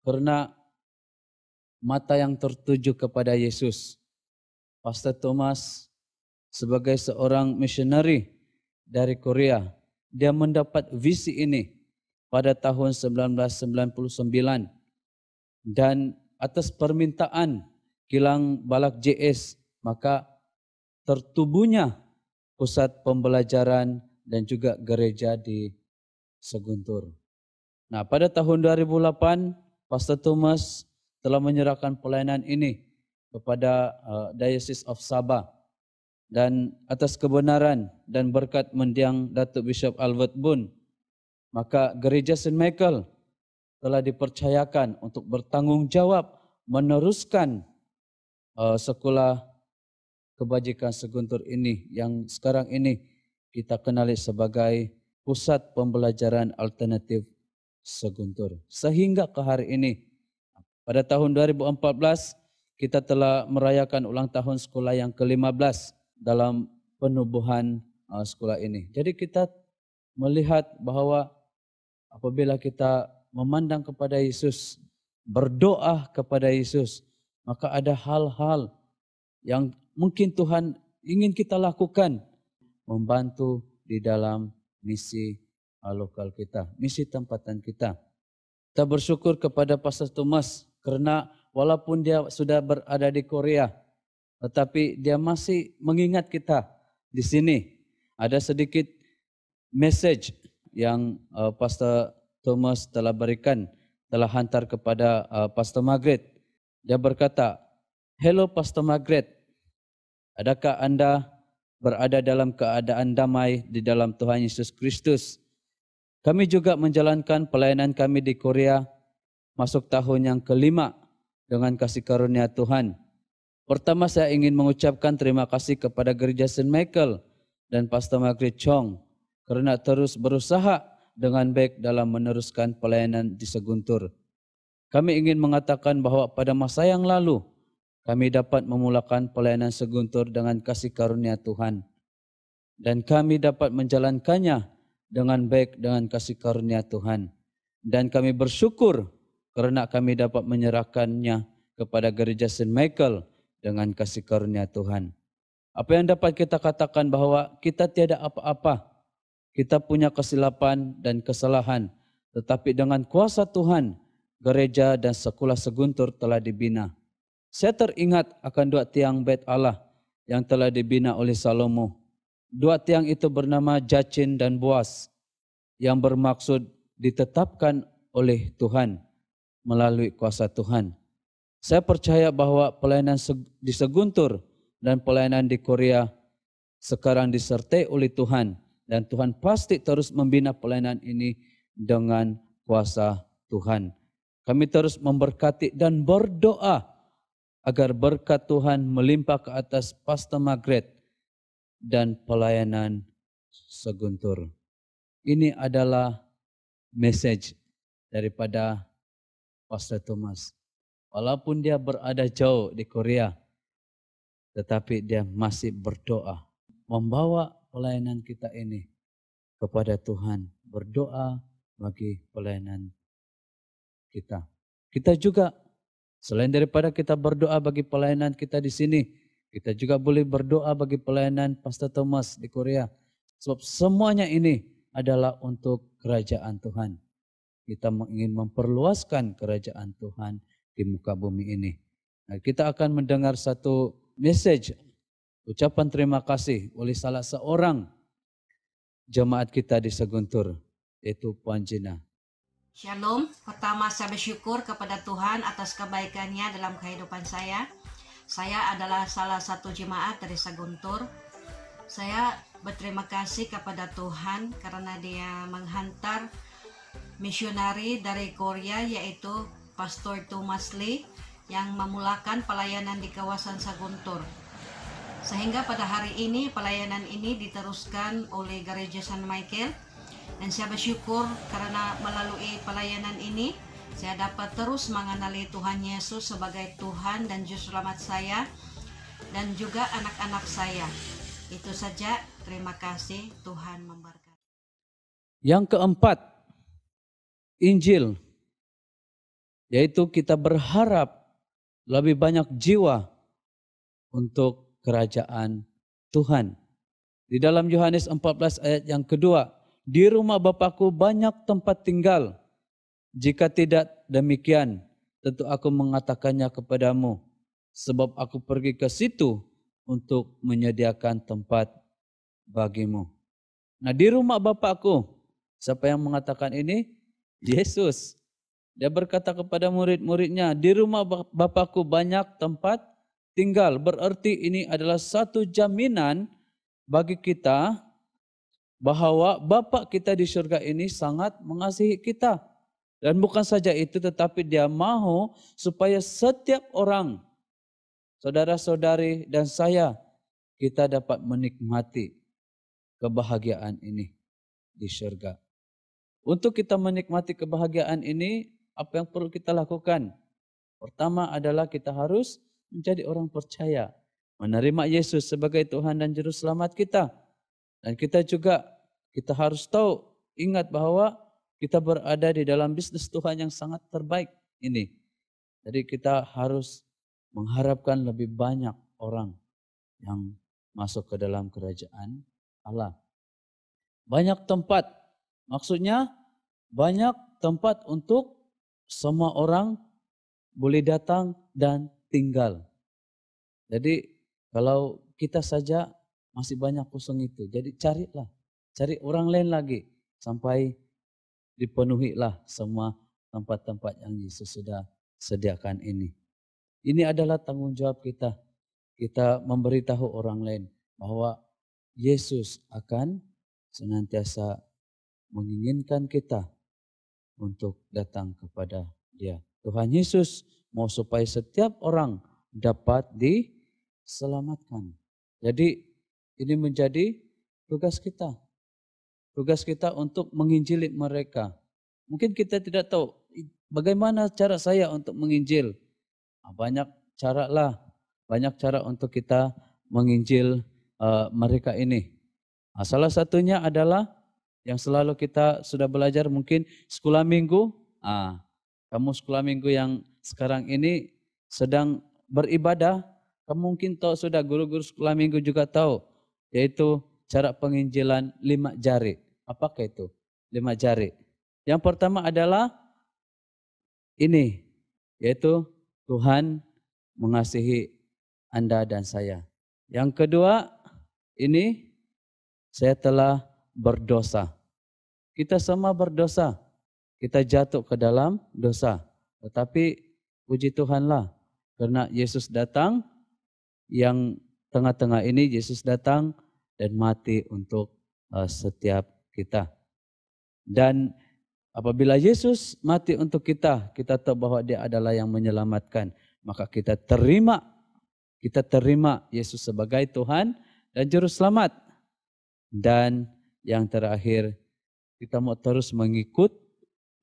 karena mata yang tertuju kepada Yesus. Pastor Thomas sebagai seorang missionary dari Korea, dia mendapat visi ini pada tahun 1999 dan atas permintaan Kilang Balak JS maka tertubuhnya pusat pembelajaran dan juga gereja di Seguntur. Nah, pada tahun 2008 Pastor Thomas telah menyerahkan pelayanan ini kepada Diocese of Sabah dan atas kebenaran dan berkat mendiang Datuk Bishop Albert Bun, maka gereja St. Michael telah dipercayakan untuk bertanggungjawab meneruskan sekolah kebajikan Seguntur ini yang sekarang ini kita kenali sebagai Pusat Pembelajaran Alternatif Seguntur. Sehingga ke hari ini, pada tahun 2014 kita telah merayakan ulang tahun sekolah yang ke-15 dalam penubuhan sekolah ini. Jadi kita melihat bahwa apabila kita memandang kepada Yesus, berdoa kepada Yesus, maka ada hal-hal yang mungkin Tuhan ingin kita lakukan, membantu di dalam misi lokal kita, misi tempatan kita. Kita bersyukur kepada Pastor Thomas karena walaupun dia sudah berada di Korea, tetapi dia masih mengingat kita di sini. Ada sedikit message yang Pastor Thomas telah berikan, telah hantar kepada Pastor Margaret. Dia berkata, "Hello Pastor Margaret, adakah Anda berada dalam keadaan damai di dalam Tuhan Yesus Kristus? Kami juga menjalankan pelayanan kami di Korea masuk tahun yang ke-5 dengan kasih karunia Tuhan. Pertama saya ingin mengucapkan terima kasih kepada Gereja St. Michael dan Pastor Margaret Chong karena terus berusaha dengan baik dalam meneruskan pelayanan di Seguntur. Kami ingin mengatakan bahwa pada masa yang lalu kami dapat memulakan pelayanan Seguntur dengan kasih karunia Tuhan. Dan kami dapat menjalankannya dengan baik dengan kasih karunia Tuhan. Dan kami bersyukur karena kami dapat menyerahkannya kepada Gereja St. Michael dengan kasih karunia Tuhan. Apa yang dapat kita katakan bahwa kita tiada apa-apa. Kita punya kesilapan dan kesalahan. Tetapi dengan kuasa Tuhan, gereja dan sekolah Seguntur telah dibina. Saya teringat akan 2 tiang bait Allah yang telah dibina oleh Salomo. 2 tiang itu bernama Jacin dan Boas yang bermaksud ditetapkan oleh Tuhan melalui kuasa Tuhan. Saya percaya bahwa pelayanan di Seguntur dan pelayanan di Korea sekarang disertai oleh Tuhan. Dan Tuhan pasti terus membina pelayanan ini dengan kuasa Tuhan. Kami terus memberkati dan berdoa agar berkat Tuhan melimpah ke atas Pastor Margaret dan pelayanan Seguntur. Ini adalah message daripada Pastor Thomas. Walaupun dia berada jauh di Korea, tetapi dia masih berdoa. Membawa pelayanan kita ini kepada Tuhan. Berdoa bagi pelayanan kita. Kita juga, selain daripada kita berdoa bagi pelayanan kita di sini, kita juga boleh berdoa bagi pelayanan Pastor Thomas di Korea. Sebab semuanya ini adalah untuk kerajaan Tuhan. Kita ingin memperluaskan kerajaan Tuhan di muka bumi ini. Nah, kita akan mendengar satu message, ucapan terima kasih oleh salah seorang jemaat kita di Seguntur, yaitu Puan Gina. Shalom, pertama saya bersyukur kepada Tuhan atas kebaikannya dalam kehidupan saya. Saya adalah salah satu jemaat dari Seguntur. Saya berterima kasih kepada Tuhan karena dia menghantar misionari dari Korea yaitu Pastor Thomas Lee yang memulakan pelayanan di kawasan Seguntur. Sehingga pada hari ini pelayanan ini diteruskan oleh Gereja St. Michael. Dan saya bersyukur karena melalui pelayanan ini saya dapat terus mengenali Tuhan Yesus sebagai Tuhan dan Juru Selamat saya dan juga anak-anak saya. Itu saja, terima kasih, Tuhan memberkati. Yang keempat, Injil, yaitu kita berharap lebih banyak jiwa untuk kerajaan Tuhan. Di dalam Yohanes 14 ayat yang kedua, di rumah Bapakku banyak tempat tinggal. Jika tidak demikian, tentu aku mengatakannya kepadamu, sebab aku pergi ke situ untuk menyediakan tempat bagimu. Nah, di rumah Bapakku, siapa yang mengatakan ini? Yesus. Dia berkata kepada murid-muridnya, di rumah Bapakku banyak tempat tinggal. Berarti ini adalah satu jaminan bagi kita bahwa Bapa kita di surga ini sangat mengasihi kita. Dan bukan saja itu, tetapi dia mau supaya setiap orang, saudara-saudari dan saya, kita dapat menikmati kebahagiaan ini di surga. Untuk kita menikmati kebahagiaan ini, apa yang perlu kita lakukan? Pertama adalah kita harus menjadi orang percaya, menerima Yesus sebagai Tuhan dan Juru Selamat kita. Dan kita juga, kita harus tahu, ingat bahwa kita berada di dalam bisnis Tuhan yang sangat terbaik ini. Jadi kita harus mengharapkan lebih banyak orang yang masuk ke dalam kerajaan Allah. Banyak tempat, maksudnya banyak tempat untuk semua orang boleh datang dan tinggal. Jadi kalau kita saja masih banyak kosong itu, jadi cari orang lain lagi sampai dipenuhilah semua tempat-tempat yang Yesus sudah sediakan ini. Ini adalah tanggung jawab kita. Kita memberitahu orang lain bahwa Yesus akan senantiasa menginginkan kita untuk datang kepada Dia. Tuhan Yesus mau supaya setiap orang dapat diselamatkan. Jadi ini menjadi tugas kita. Tugas kita untuk menginjili mereka. Mungkin kita tidak tahu bagaimana cara saya untuk menginjil. Banyak cara lah. Banyak cara untuk kita menginjil mereka ini. Salah satunya adalah yang selalu kita sudah belajar mungkin sekolah minggu. Kamu sekolah minggu yang sekarang ini sedang beribadah, kamu mungkin tahu sudah, guru-guru sekolah minggu juga tahu, yaitu cara penginjilan 5 jari. Apakah itu 5 jari? Yang pertama adalah ini, yaitu Tuhan mengasihi Anda dan saya. Yang kedua, ini saya telah berdosa. Kita semua berdosa. Kita jatuh ke dalam dosa. Tetapi puji Tuhanlah, karena Yesus datang, yang tengah-tengah ini Yesus datang dan mati untuk setiap kita. Dan apabila Yesus mati untuk kita, kita tahu bahwa Dia adalah yang menyelamatkan. Maka kita terima Yesus sebagai Tuhan dan Juru Selamat. Dan yang terakhir, kita mau terus mengikut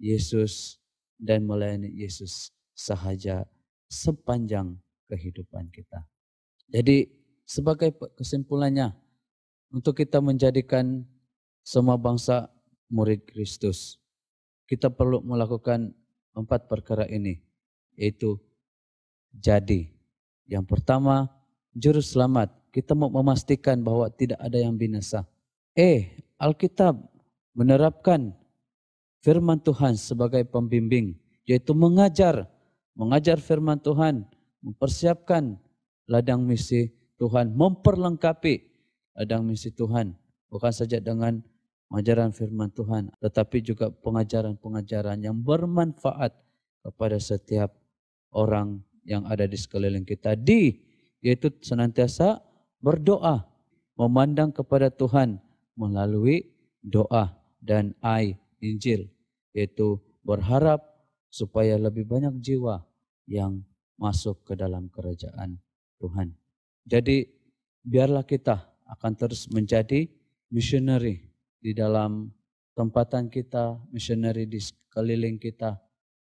Yesus dan melayani Yesus sahaja sepanjang kehidupan kita. Jadi sebagai kesimpulannya, untuk kita menjadikan semua bangsa murid Kristus, kita perlu melakukan 4 perkara ini, yaitu jadi. Yang pertama, Juru Selamat. Kita mau memastikan bahwa tidak ada yang binasa. Alkitab menerapkan firman Tuhan sebagai pembimbing, yaitu mengajar firman Tuhan, mempersiapkan ladang misi Tuhan, memperlengkapi ladang misi Tuhan, bukan saja dengan pengajaran firman Tuhan, tetapi juga pengajaran-pengajaran yang bermanfaat kepada setiap orang yang ada di sekeliling kita, yaitu senantiasa berdoa, memandang kepada Tuhan melalui doa dan Injil, yaitu berharap supaya lebih banyak jiwa yang masuk ke dalam kerajaan Tuhan. Jadi biarlah kita akan terus menjadi missionary di dalam tempatan kita, missionary di sekeliling kita,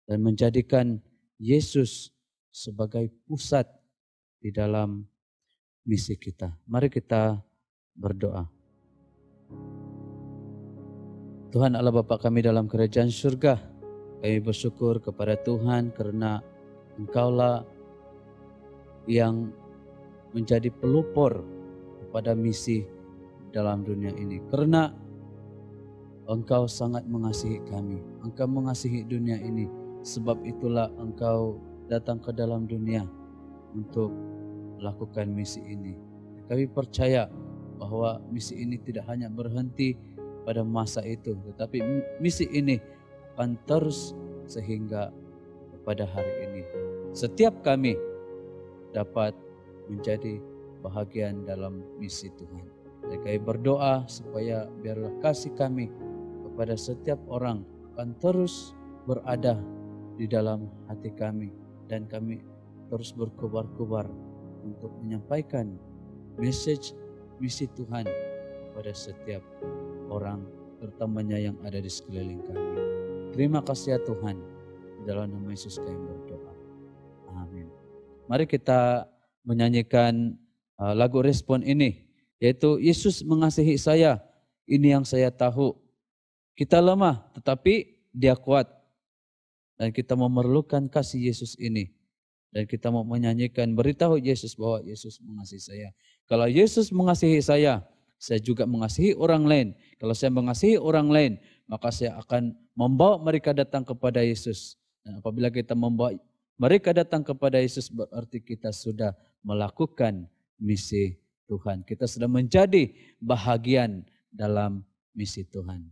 dan menjadikan Yesus sebagai pusat di dalam misi kita. Mari kita berdoa. Tuhan Allah Bapa kami dalam kerajaan surga, kami bersyukur kepada Tuhan karena Engkaulah yang menjadi pelopor kepada misi dalam dunia ini. Karena Engkau sangat mengasihi kami, Engkau mengasihi dunia ini. Sebab itulah Engkau datang ke dalam dunia untuk melakukan misi ini. Kami percaya bahwa misi ini tidak hanya berhenti pada masa itu, tetapi misi ini akan terus sehingga pada hari ini. Setiap kami dapat menjadi bahagian dalam misi Tuhan. Dan kami berdoa supaya biarlah kasih kami kepada setiap orang akan terus berada di dalam hati kami, dan kami terus berkobar-kobar untuk menyampaikan misi Tuhan pada setiap orang, terutamanya yang ada di sekeliling kami. Terima kasih ya Tuhan, dalam nama Yesus kami berdoa. Amin. Mari kita menyanyikan lagu respon ini, yaitu Yesus mengasihi saya, ini yang saya tahu. Kita lemah tetapi Dia kuat, dan kita memerlukan kasih Yesus ini. Dan kita mau menyanyikan, beritahu Yesus bahwa Yesus mengasihi saya. Kalau Yesus mengasihi saya juga mengasihi orang lain. Kalau saya mengasihi orang lain, maka saya akan membawa mereka datang kepada Yesus. Dan apabila kita membawa mereka datang kepada Yesus, berarti kita sudah melakukan misi Tuhan. Kita sudah menjadi bahagian dalam misi Tuhan.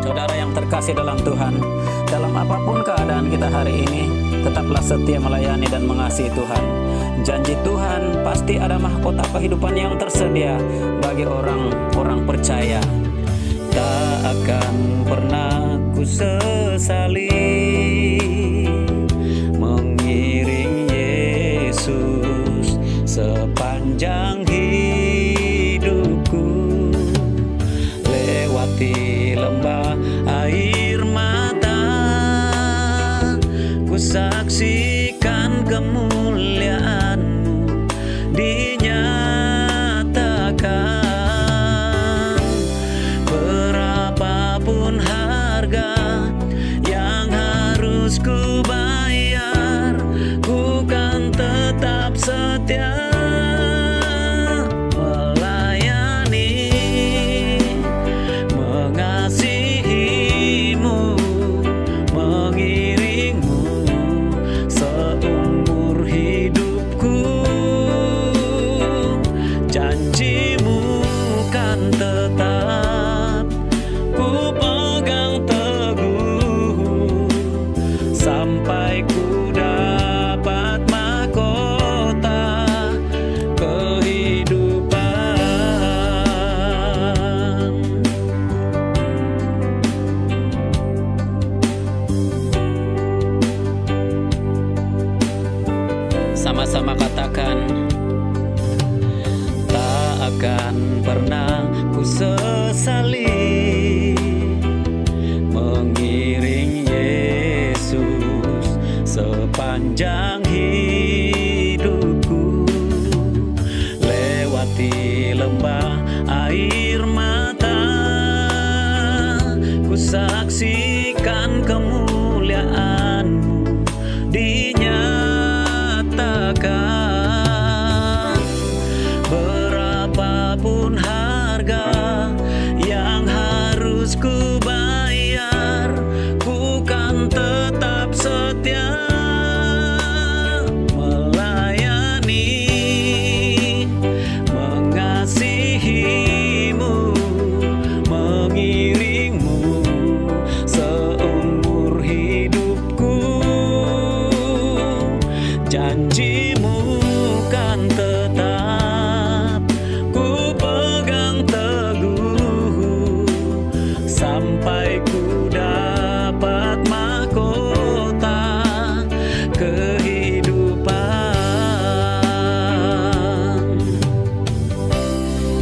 Saudara yang terkasih dalam Tuhan, dalam apapun keadaan kita hari ini, tetaplah setia melayani dan mengasihi Tuhan. Janji Tuhan pasti ada mahkota kehidupan yang tersedia bagi orang-orang percaya. Tak akan pernah ku sesali mengiring Yesus sepanjang hidupku, lewati lembah air mata, ku saksikan kemuliaan-Mu dinyatakan. Berapapun harga yang harus ku bayar, ku kan tetap setia sama-sama katakan, tak akan pernah ku sesali mengiring Yesus sepanjang hidupku, lewati lembah air mata, ku saksikan kemuliaan-Mu dinyatakan. Berapapun harga yang harus ku bayar, ku kan tetap setia melayani, mengasihi-Mu, mengiring-Mu seumur hidupku. Janji-Mu kan tetap ku pegang teguh sampai ku dapat mahkota kehidupan.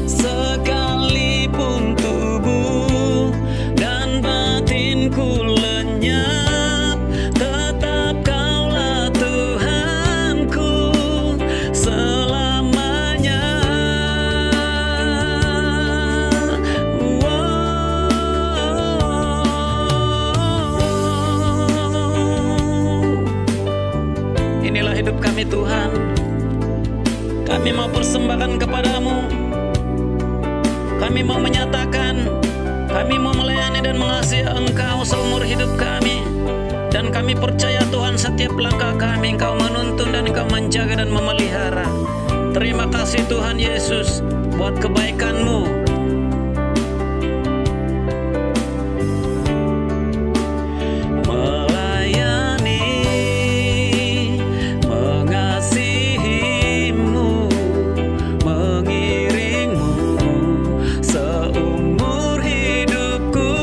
Sekalipun tubuh dan batinku lenyap, tetap Kaulah Tuhanku selamanya. Inilah hidup kami Tuhan, kami mau persembahkan kepadamu, kami mau menyatakan, kami mau melayani dan mengasihi Engkau seumur hidup kami. Dan kami percaya Tuhan, setiap langkah kami Engkau menuntun dan Engkau menjaga dan memelihara. Terima kasih Tuhan Yesus buat kebaikan-Mu. Melayani, mengasihi-Mu, mengiring-Mu seumur hidupku.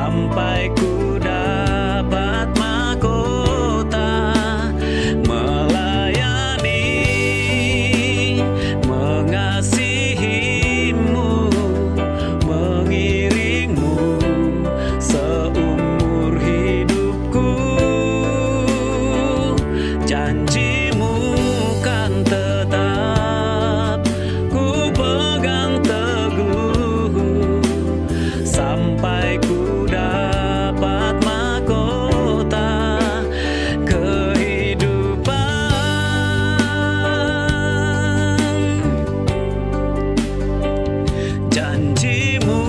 sampai ku dapat mahkota melayani, mengasihimu, mengiringmu seumur hidupku. Janjimu kan tetap ku pegang teguh sampai ku dapat mahkota kehidupan. Janjimu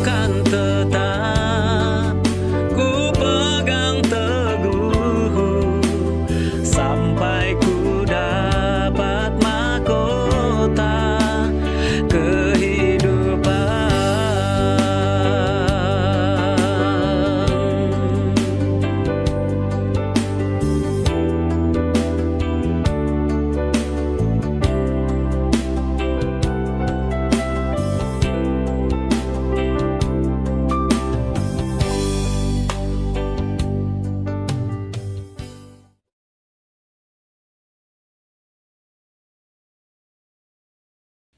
kan tetap ku pegang teguh sampai ku dapat mahkota kehidupan.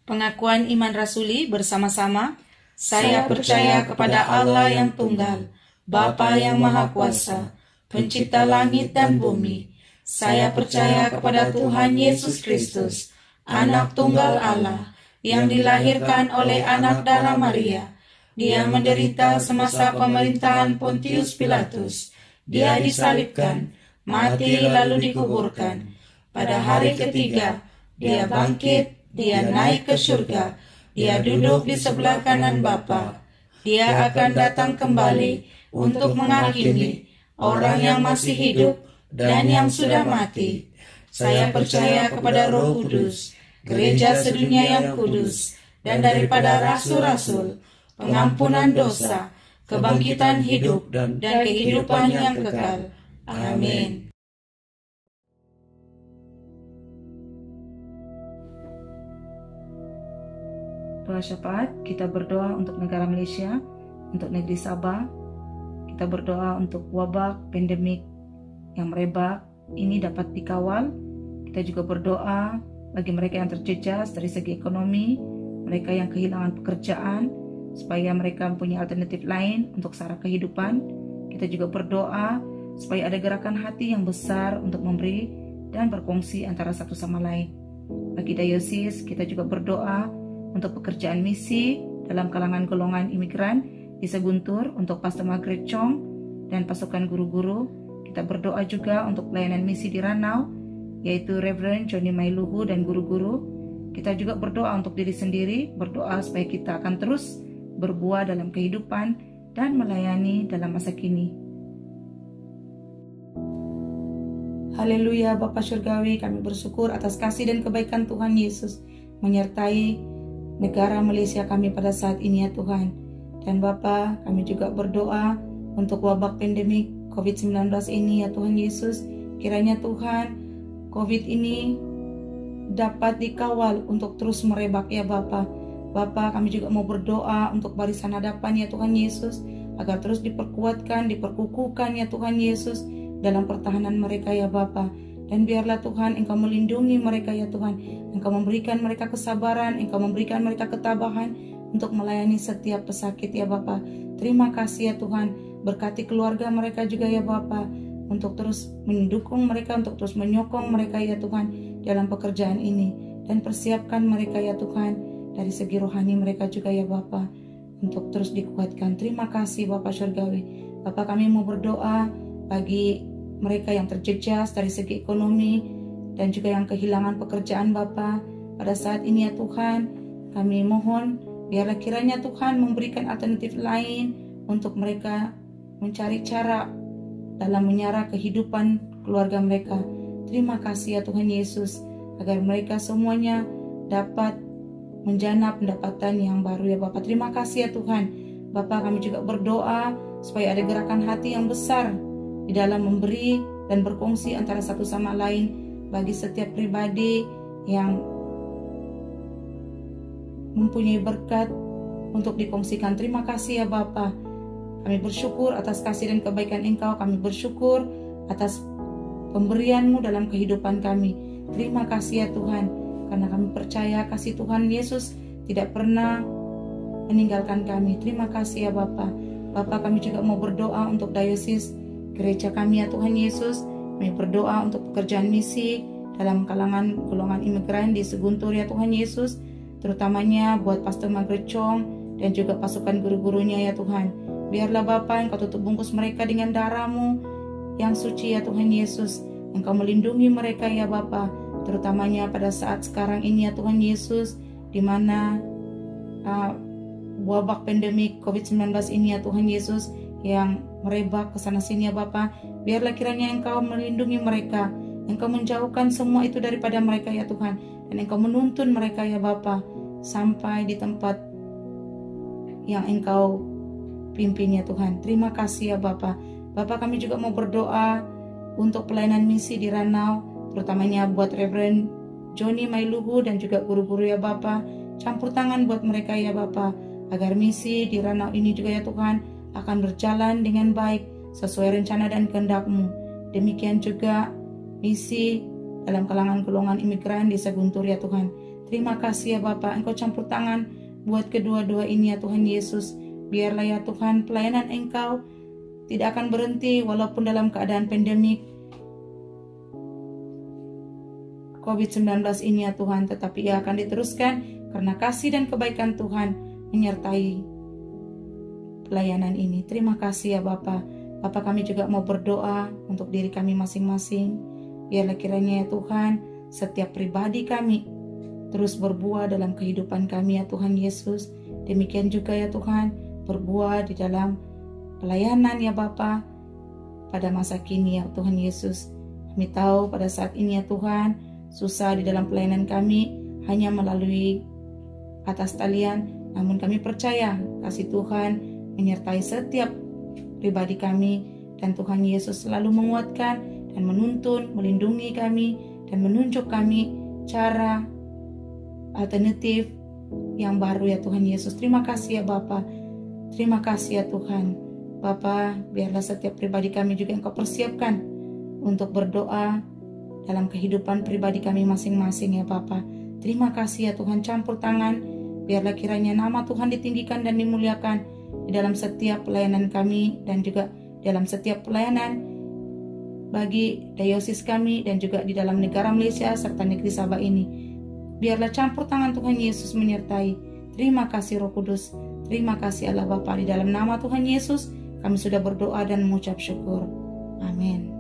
Pengakuan iman rasuli bersama-sama. Saya percaya kepada Allah yang tunggal, Bapa yang Maha Kuasa, Pencipta langit dan bumi. Saya percaya kepada Tuhan Yesus Kristus, Anak tunggal Allah, yang dilahirkan oleh anak darah Maria. Dia menderita semasa pemerintahan Pontius Pilatus. Dia disalibkan, mati lalu dikuburkan. Pada hari ketiga, dia bangkit. Dia naik ke surga, dia duduk di sebelah kanan Bapa. Dia akan datang kembali untuk menghakimi orang yang masih hidup dan yang sudah mati. Saya percaya kepada Roh Kudus, gereja sedunia yang kudus, dan daripada rasul-rasul, pengampunan dosa, kebangkitan hidup, dan kehidupan yang kekal. Amin. Doa syafaat, kita berdoa untuk negara Malaysia, untuk negeri Sabah. Kita berdoa untuk wabak pandemik yang merebak ini dapat dikawal. Kita juga berdoa bagi mereka yang terjejas dari segi ekonomi, mereka yang kehilangan pekerjaan, supaya mereka mempunyai alternatif lain untuk sara kehidupan. Kita juga berdoa supaya ada gerakan hati yang besar untuk memberi dan berkongsi antara satu sama lain. Bagi diosis, kita juga berdoa untuk pekerjaan misi dalam kalangan golongan imigran di Seguntur untuk Pastor Margaret Chong dan pasukan guru-guru. Kita berdoa juga untuk pelayanan misi di Ranau, yaitu Reverend Johnny Mailuhu dan guru-guru. Kita juga berdoa untuk diri sendiri, berdoa supaya kita akan terus berbuah dalam kehidupan dan melayani dalam masa kini. Haleluya, Bapa Surgawi, kami bersyukur atas kasih dan kebaikan Tuhan Yesus menyertai negara Malaysia kami pada saat ini ya Tuhan. Dan Bapa, kami juga berdoa untuk wabak pandemik COVID-19 ini ya Tuhan Yesus. Kiranya Tuhan, COVID ini dapat dikawal untuk terus merebak ya Bapa. Bapa, kami juga mau berdoa untuk barisan hadapan ya Tuhan Yesus, agar terus diperkuatkan, diperkukuhkan ya Tuhan Yesus dalam pertahanan mereka ya Bapa. Dan biarlah Tuhan Engkau melindungi mereka ya Tuhan. Engkau memberikan mereka kesabaran, Engkau memberikan mereka ketabahan untuk melayani setiap pesakit ya Bapa. Terima kasih ya Tuhan. Berkati keluarga mereka juga ya Bapa, untuk terus mendukung mereka, untuk terus menyokong mereka ya Tuhan dalam pekerjaan ini. Dan persiapkan mereka ya Tuhan dari segi rohani mereka juga ya Bapa, untuk terus dikuatkan. Terima kasih Bapa Surgawi. Bapa, kami mau berdoa bagi mereka yang terjejas dari segi ekonomi dan juga yang kehilangan pekerjaan Bapa pada saat ini ya Tuhan. Kami mohon biarlah kiranya Tuhan memberikan alternatif lain untuk mereka mencari cara dalam menyara kehidupan keluarga mereka. Terima kasih ya Tuhan Yesus, agar mereka semuanya dapat menjanap pendapatan yang baru ya Bapa. Terima kasih ya Tuhan. Bapa, kami juga berdoa supaya ada gerakan hati yang besar di dalam memberi dan berkongsi antara satu sama lain bagi setiap pribadi yang mempunyai berkat untuk dikongsikan. Terima kasih ya Bapa. Kami bersyukur atas kasih dan kebaikan Engkau. Kami bersyukur atas pemberian-Mu dalam kehidupan kami. Terima kasih ya Tuhan, karena kami percaya kasih Tuhan Yesus tidak pernah meninggalkan kami. Terima kasih ya Bapa. Bapa, kami juga mau berdoa untuk dayosis gereja kami ya Tuhan Yesus. Kami berdoa untuk pekerjaan misi dalam kalangan golongan imigran di Seguntur ya Tuhan Yesus, terutamanya buat Pastor Margaret Chong dan juga pasukan guru-gurunya ya Tuhan. Biarlah Bapa, Engkau tutup bungkus mereka dengan darah-Mu yang suci ya Tuhan Yesus. Engkau melindungi mereka ya Bapa, terutamanya pada saat sekarang ini ya Tuhan Yesus, di mana wabak pandemik COVID-19 ini ya Tuhan Yesus yang merebak ke sana sini ya Bapa. Biarlah kiranya Engkau melindungi mereka, Engkau menjauhkan semua itu daripada mereka ya Tuhan, dan Engkau menuntun mereka ya Bapa sampai di tempat yang Engkau pimpin ya Tuhan. Terima kasih ya Bapa. Bapa, kami juga mau berdoa untuk pelayanan misi di Ranau, terutamanya buat Reverend Johnny Mailuhu dan juga guru-guru ya Bapa. Campur tangan buat mereka ya Bapa, agar misi di Ranau ini juga ya Tuhan akan berjalan dengan baik sesuai rencana dan kehendak-Mu. Demikian juga misi dalam kalangan golongan imigran di Seguntur ya Tuhan. Terima kasih ya Bapa, Engkau campur tangan buat kedua-dua ini ya Tuhan Yesus. Biarlah ya Tuhan pelayanan Engkau tidak akan berhenti walaupun dalam keadaan pandemik COVID-19 ini ya Tuhan, tetapi ia akan diteruskan karena kasih dan kebaikan Tuhan menyertai pelayanan ini. Terima kasih ya Bapa. Bapa, kami juga mau berdoa untuk diri kami masing-masing. Biarlah kiranya ya Tuhan setiap pribadi kami terus berbuah dalam kehidupan kami ya Tuhan Yesus. Demikian juga ya Tuhan berbuah di dalam pelayanan ya Bapa pada masa kini ya Tuhan Yesus. Kami tahu pada saat ini ya Tuhan susah di dalam pelayanan kami hanya melalui atas talian, namun kami percaya kasih Tuhan menyertai setiap pribadi kami, dan Tuhan Yesus selalu menguatkan dan menuntun, melindungi kami dan menunjuk kami cara alternatif yang baru ya Tuhan Yesus. Terima kasih ya Bapa. Terima kasih ya Tuhan. Bapa, biarlah setiap pribadi kami juga Engkau persiapkan untuk berdoa dalam kehidupan pribadi kami masing-masing ya Bapa. Terima kasih ya Tuhan, campur tangan. Biarlah kiranya nama Tuhan ditinggikan dan dimuliakan di dalam setiap pelayanan kami dan juga dalam setiap pelayanan bagi dayosis kami dan juga di dalam negara Malaysia serta negeri Sabah ini. Biarlah campur tangan Tuhan Yesus menyertai. Terima kasih Roh Kudus. Terima kasih Allah Bapa, di dalam nama Tuhan Yesus kami sudah berdoa dan mengucap syukur. Amin.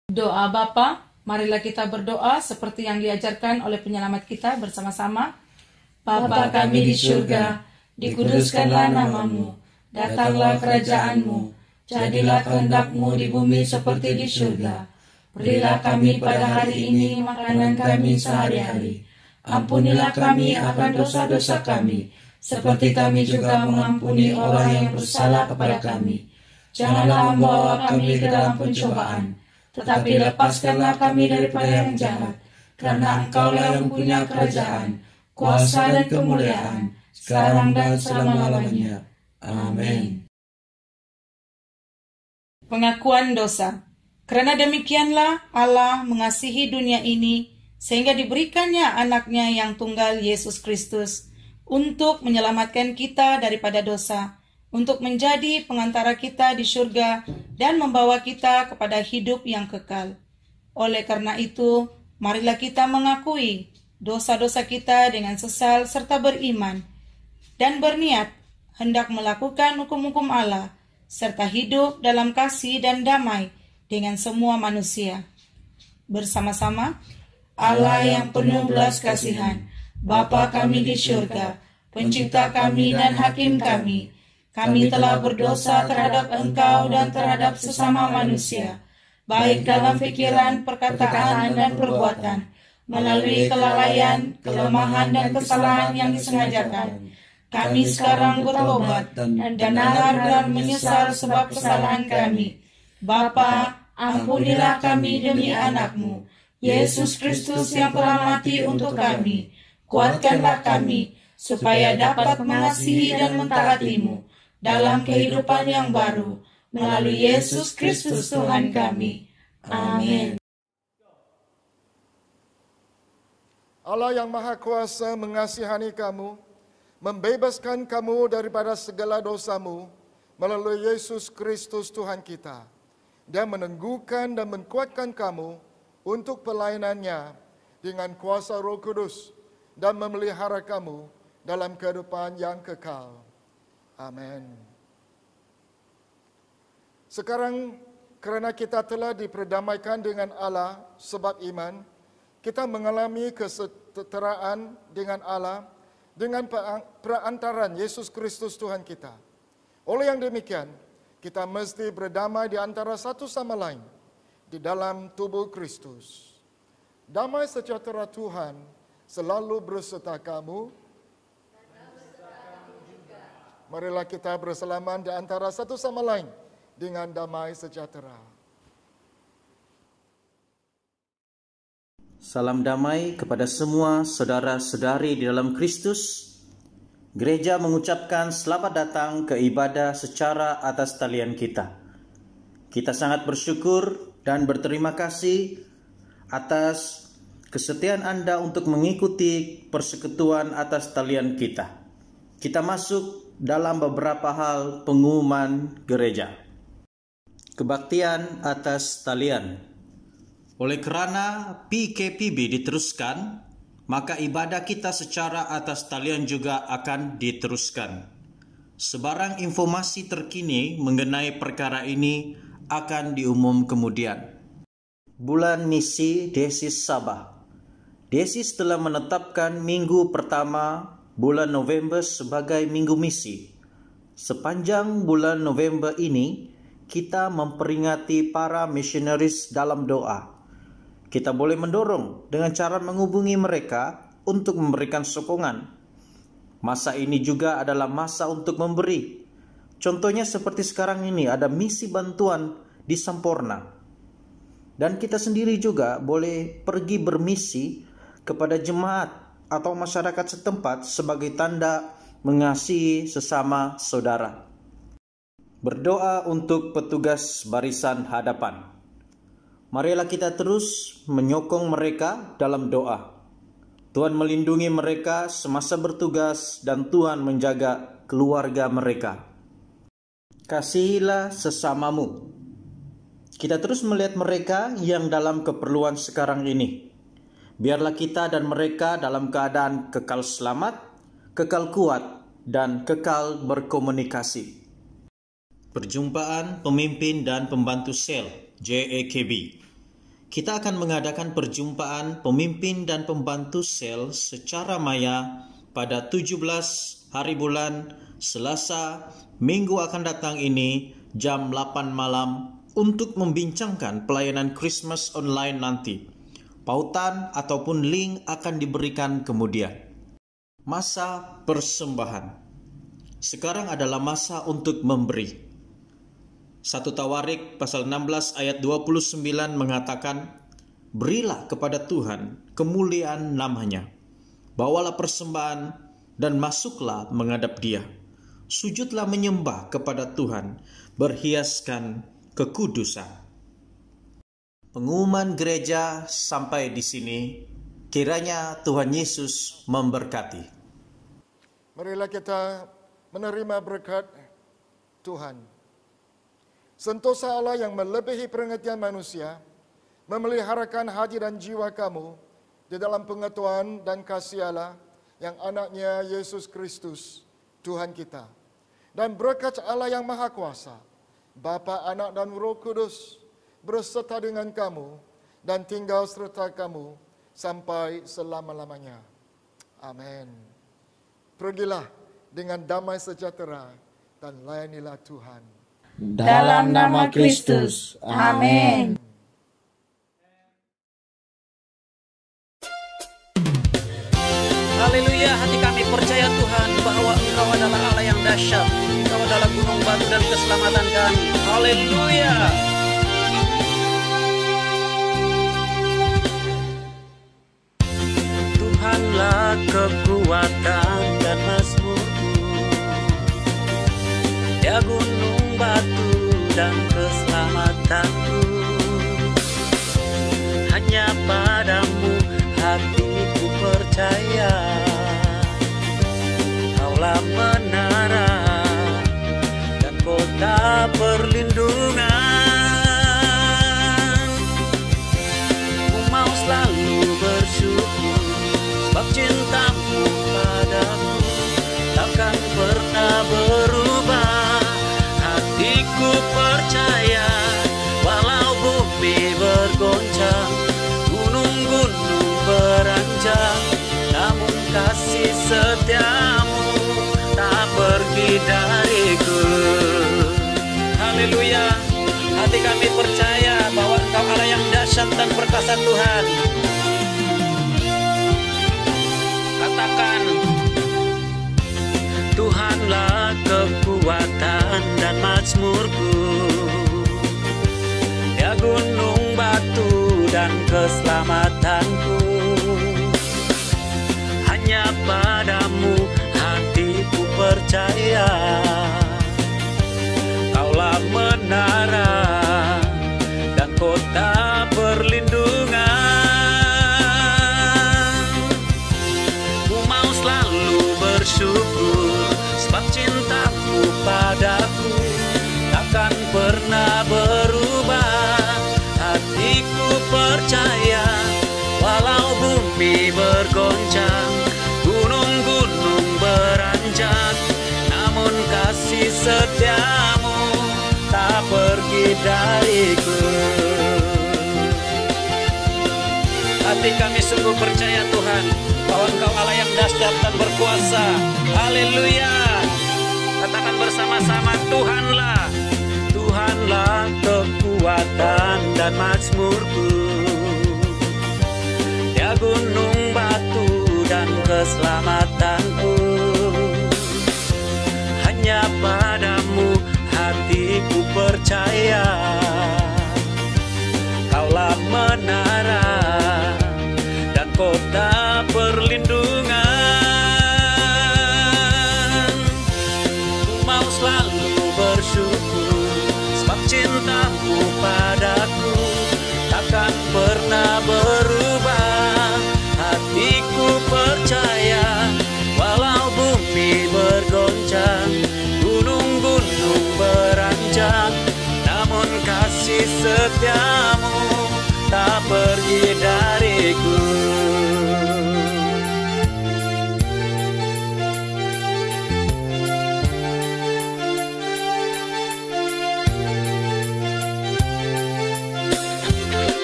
Doa Bapa, marilah kita berdoa seperti yang diajarkan oleh penyelamat kita bersama-sama. Bapa kami di surga, dikuduskanlah nama-Mu, datanglah kerajaan-Mu, jadilah kehendak-Mu di bumi seperti di surga. Berilah kami pada hari ini makanan kami sehari-hari. Ampunilah kami akan dosa-dosa kami, seperti kami juga mengampuni orang yang bersalah kepada kami. Janganlah membawa kami ke dalam pencobaan, tetapi lepaskanlah kami daripada yang jahat, karena Engkau-lah yang punya kerajaan, kuasa dan kemuliaan, sekarang dan selama-lamanya. Amin. Pengakuan dosa. Karena demikianlah Allah mengasihi dunia ini, sehingga diberikannya anaknya yang tunggal Yesus Kristus, untuk menyelamatkan kita daripada dosa, untuk menjadi pengantara kita di surga, dan membawa kita kepada hidup yang kekal. Oleh karena itu, marilah kita mengakui dosa-dosa kita dengan sesal serta beriman, dan berniat hendak melakukan hukum-hukum Allah, serta hidup dalam kasih dan damai dengan semua manusia. Bersama-sama, Allah yang penuh belas kasihan, Bapa kami di surga, Pencipta kami dan Hakim kami, kami telah berdosa terhadap Engkau dan terhadap sesama manusia, baik dalam pikiran, perkataan, dan perbuatan, melalui kelalaian, kelemahan, dan kesalahan yang disengajakan. Kami sekarang bertobat dan benar dan menyesal sebab kesalahan kami. Bapa, ampunilah kami demi anak-Mu, Yesus Kristus yang telah mati untuk kami. Kuatkanlah kami, supaya dapat mengasihi dan mentaatimu dalam kehidupan yang baru, melalui Yesus Kristus Tuhan kami. Amin. Allah yang Maha Kuasa mengasihani kamu, membebaskan kamu daripada segala dosamu melalui Yesus Kristus Tuhan kita. Dia meneguhkan dan menguatkan kamu untuk pelayanannya dengan kuasa Roh Kudus dan memelihara kamu dalam kehidupan yang kekal. Amin. Sekarang kerana kita telah diperdamaikan dengan Allah sebab iman, kita mengalami kesetaraan dengan Allah dengan perantaran Yesus Kristus Tuhan kita. Oleh yang demikian, kita mesti berdamai di antara satu sama lain di dalam tubuh Kristus. Damai sejahtera Tuhan selalu berserta kamu. Marilah kita bersalaman di antara satu sama lain dengan damai sejahtera. Salam damai kepada semua saudara-saudari di dalam Kristus. Gereja mengucapkan selamat datang ke ibadah secara atas talian kita. Kita sangat bersyukur dan berterima kasih atas kesetiaan Anda untuk mengikuti persekutuan atas talian kita. Kita masuk dalam beberapa hal pengumuman gereja. Kebaktian atas talian. Oleh kerana PKPB diteruskan, maka ibadah kita secara atas talian juga akan diteruskan. Sebarang informasi terkini mengenai perkara ini akan diumum kemudian. Bulan misi Desis Sabah. Desis telah menetapkan minggu pertama bulan November sebagai minggu misi. Sepanjang bulan November ini, kita memperingati para misionaris dalam doa. Kita boleh mendorong dengan cara menghubungi mereka untuk memberikan sokongan. Masa ini juga adalah masa untuk memberi. Contohnya seperti sekarang ini ada misi bantuan di Samporna. Dan kita sendiri juga boleh pergi bermisi kepada jemaat atau masyarakat setempat sebagai tanda mengasihi sesama saudara. Berdoa untuk petugas barisan hadapan. Marilah kita terus menyokong mereka dalam doa. Tuhan melindungi mereka semasa bertugas dan Tuhan menjaga keluarga mereka. Kasihilah sesamamu. Kita terus melihat mereka yang dalam keperluan sekarang ini. Biarlah kita dan mereka dalam keadaan kekal selamat, kekal kuat, dan kekal berkomunikasi. Perjumpaan pemimpin dan pembantu sel JAKB. Kita akan mengadakan perjumpaan pemimpin dan pembantu sel secara maya pada 17 hari bulan Selasa minggu akan datang ini jam 8 malam untuk membincangkan pelayanan Christmas online nanti. Pautan ataupun link akan diberikan kemudian. Masa persembahan. Sekarang adalah masa untuk memberi. 1 Tawarik pasal 16 ayat 29 mengatakan, berilah kepada Tuhan kemuliaan namanya. Bawalah persembahan dan masuklah menghadap Dia. Sujudlah menyembah kepada Tuhan, berhiaskan kekudusan. Pengumuman gereja sampai di sini. Kiranya Tuhan Yesus memberkati. Marilah kita menerima berkat Tuhan. Sentosa Allah yang melebihi pengertian manusia, memeliharakan hati dan jiwa kamu di dalam pengetahuan dan kasih Allah yang anaknya Yesus Kristus, Tuhan kita. Dan berkat Allah yang Maha Kuasa, Bapa, Anak, dan Roh Kudus, berserta dengan kamu dan tinggal serta kamu sampai selama-lamanya. Amin. Pergilah dengan damai sejahtera dan layanilah Tuhan. Dalam nama Kristus. Amin. Haleluya, hati kami percaya Tuhan bahwa Engkau adalah Allah yang dahsyat. Engkau adalah gunung batu dan keselamatan kami. Haleluya. Tuhanlah kekuatan dan ya gunung batu dan keselamatanku. Hanya padamu hatiku percaya, Kaulah menara dan kota perlindungan. Ku mau selalu bersyukur sebab cintamu padaku takkan pernah berubah. Hatiku percaya walau bumi bergoncang, gunung-gunung beranjak, namun kasih setiamu tak pergi dariku. Haleluya. Hati kami percaya bahwa Engkau Allah yang dahsyat dan perkasa Tuhan. Katakan, Tuhanlah kekuatan dan mazmurku, ya gunung batu dan keselamatanku. Hanya padamu hatiku percaya, Kaulah menara dan kota perlindungan. Ku mau selalu bersyukur sebab cintamu padaku takkan pernah berubah. Hatiku percaya walau bumi bergoncang, gunung-gunung beranjak, namun kasih setiamu tak pergi dariku. Hati kami sungguh percaya Tuhan bahwa Engkau Allah yang dahsyat dan berkuasa. Haleluya. Katakan bersama-sama, Tuhanlah, Tuhanlah kekuatan dan mazmurku, ya gunung batu dan keselamatanku. Hanya padamu hatiku percaya, Kaulah menara dan kota perlindungan. Ku mau selalu bersyukur sebab cintamu padaku takkan pernah berubah. Hatiku percaya walau bumi bergoncang, gunung-gunung beranjak, namun kasih setiamu tak pergi dariku.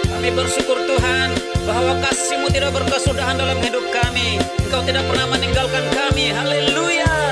Kami bersyukur Tuhan bahwa kasih-Mu tidak berkesudahan dalam hidup kami. Engkau tidak pernah meninggalkan kami. Haleluya.